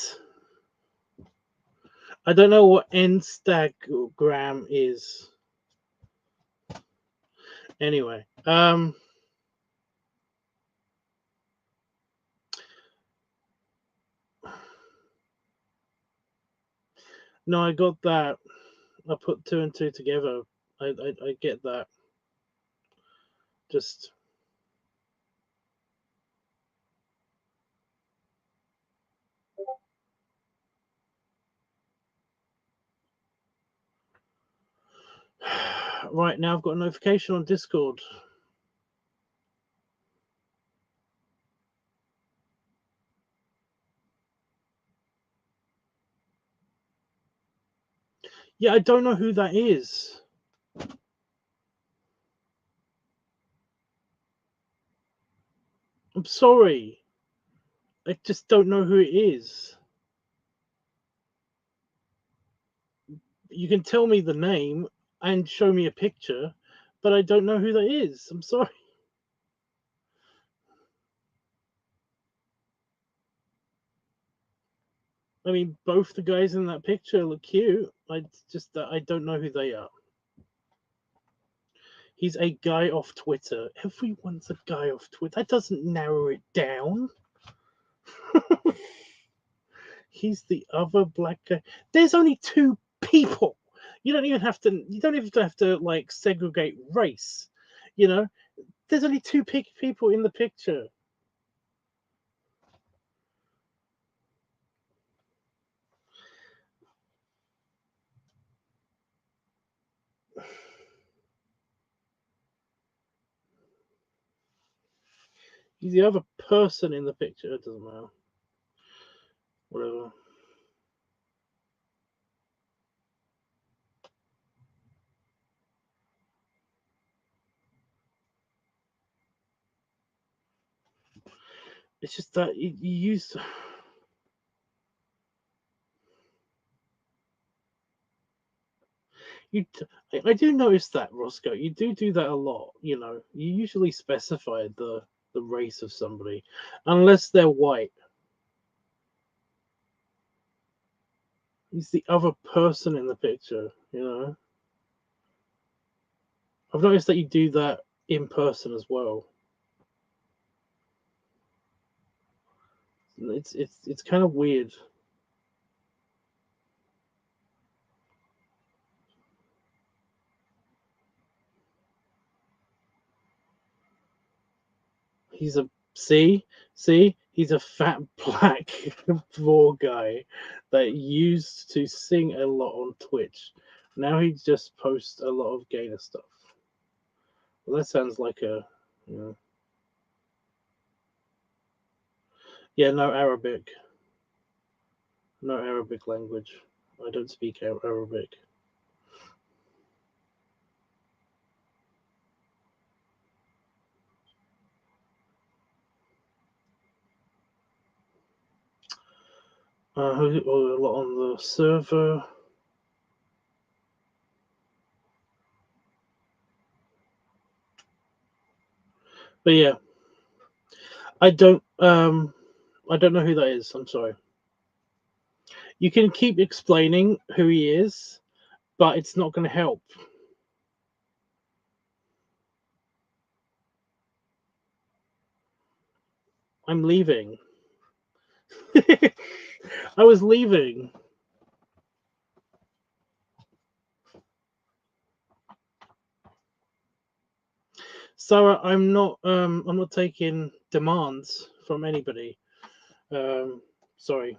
I don't know what Instagram is. Anyway, no, I got that. I put two and two together. I get that. Just right now, I've got a notification on Discord. Yeah, I don't know who that is. I'm sorry. I just don't know who it is. You can tell me the name and show me a picture, but I don't know who that is. I'm sorry. I mean, both the guys in that picture look cute. I don't know who they are. He's a guy off Twitter. Everyone's a guy off Twitter. That doesn't narrow it down. He's the other black guy. There's only two people. You don't even have to. You don't even have to like segregate race. You know, there's only two people in the picture. He's the other person in the picture. It doesn't matter. Whatever. It's just that you use. I do notice that, Roscoe. You do that a lot. You know, you usually specify the race of somebody, unless they're white. He's the other person in the picture. You know, I've noticed that you do that in person as well. It's kind of weird. He's a see he's a fat black poor guy that used to sing a lot on Twitch. Now he just posts a lot of gainer stuff. Well, that sounds like a you know, yeah, no Arabic, no Arabic language. I don't speak Arabic. A lot on the server. But yeah, I don't know who that is. I'm sorry. You can keep explaining who he is, but it's not going to help. I'm leaving. I was leaving. Sarah, I'm not taking demands from anybody. Sorry.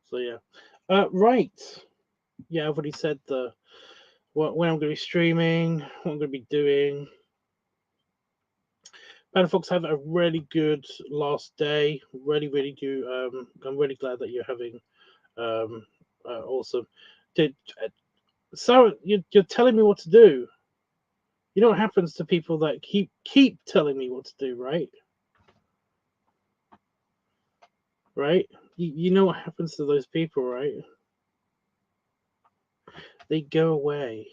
So yeah. Right. Yeah, I've already said when I'm going to be streaming, what I'm going to be doing. Panda Fox, have a really good last day. Really do. I'm really glad that you're having awesome. Did Sarah? You're telling me what to do. You know what happens to people that keep telling me what to do, right? Right? You know what happens to those people, right? They go away.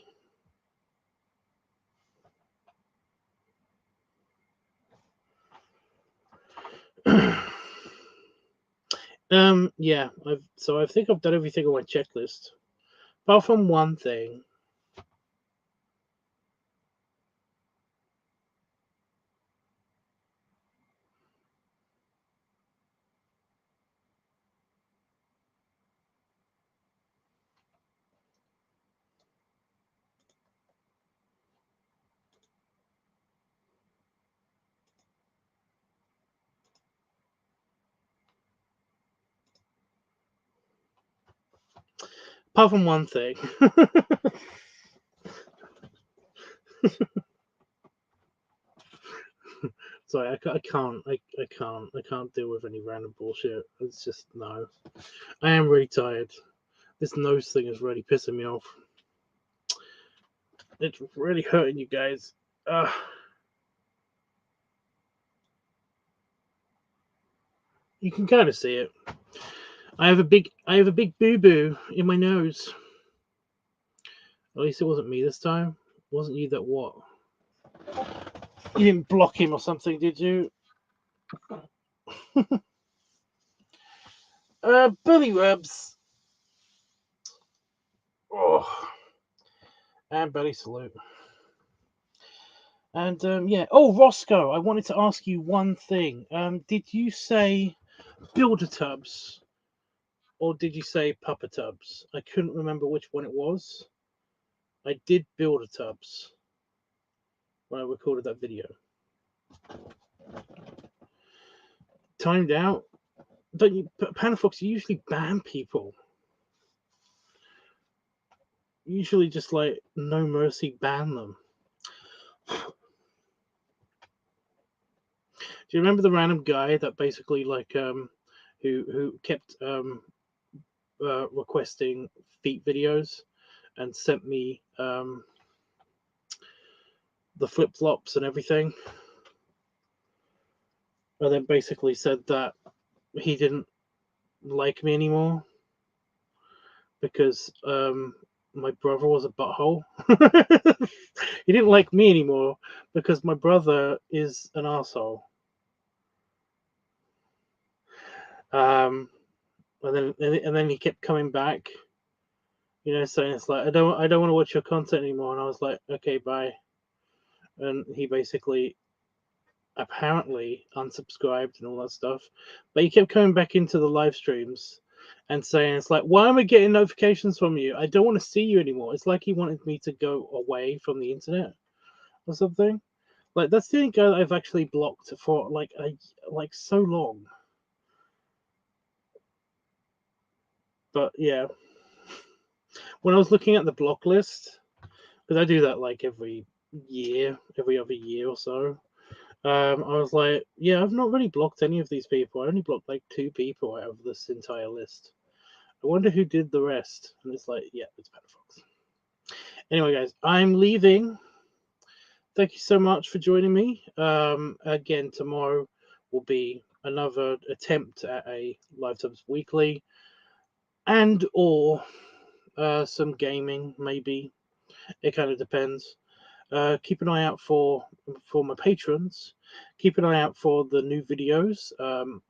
Yeah. I think I've done everything on my checklist, apart from one thing. Apart from one thing. Sorry, I can't deal with any random bullshit. It's just no. I am really tired. This nose thing is really pissing me off. It's really hurting you guys. You can kind of see it. I have a big boo boo in my nose. At least it wasn't me this time. It wasn't you that what? You didn't block him or something, did you? Billy Rubs. Oh, and belly salute. And yeah. Oh, Roscoe, I wanted to ask you one thing. Did you say Builder Tubs or did you say Papa Tubs? I couldn't remember which one it was. I did Builder Tubs when I recorded that video. Timed out. Don't you, Panda Fox? You usually ban people. Usually, just like no mercy, ban them. Do you remember the random guy that basically like who kept requesting feet videos and sent me the flip flops and everything, and then basically said that he didn't like me anymore because my brother was a butthole. He didn't like me anymore because my brother is an asshole. Um, and then he kept coming back, saying it's like I don't want to watch your content anymore. And I was like, okay, bye. And he basically apparently unsubscribed and all that stuff, but he kept coming back into the live streams and saying it's like, why am I getting notifications from you? I don't want to see you anymore. It's like he wanted me to go away from the internet or something. Like that's the only guy that I've actually blocked for like so long. But yeah, when I was looking at the block list, because I do that like every other year or so. I was like, yeah, I've not really blocked any of these people. I only blocked like 2 people out of this entire list. I wonder who did the rest. And it's like, yeah, it's Panda Fox. Anyway, guys, I'm leaving. Thank you so much for joining me. Again, tomorrow will be another attempt at a LiveTubs Weekly, and or some gaming, maybe. It kind of depends. Keep an eye out for my patrons. Keep an eye out for the new videos.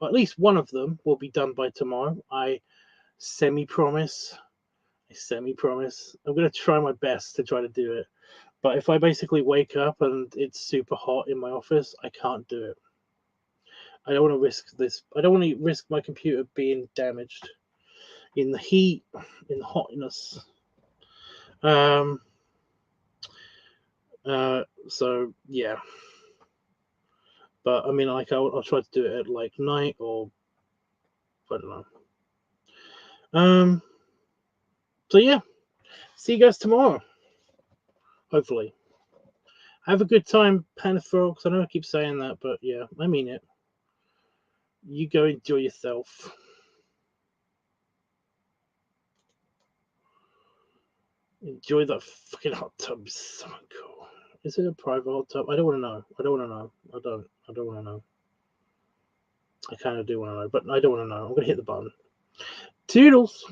At least one of them will be done by tomorrow. I semi-promise. I'm going to try my best to try to do it. But if I basically wake up and it's super hot in my office, I can't do it. I don't want to risk this. I don't want to risk my computer being damaged in the heat, in the hotness. So yeah. But I mean, like, I'll try to do it at like night, or I don't know. So yeah, see you guys tomorrow. Hopefully, have a good time, Panthrox. I know I keep saying that, but yeah, I mean it. You go enjoy yourself. Enjoy that fucking hot tub. It's so cool. Is it a private hot tub? I don't want to know. I don't want to know. I don't want to know. I kind of do want to know, but I don't want to know. I'm gonna hit the button. Toodles.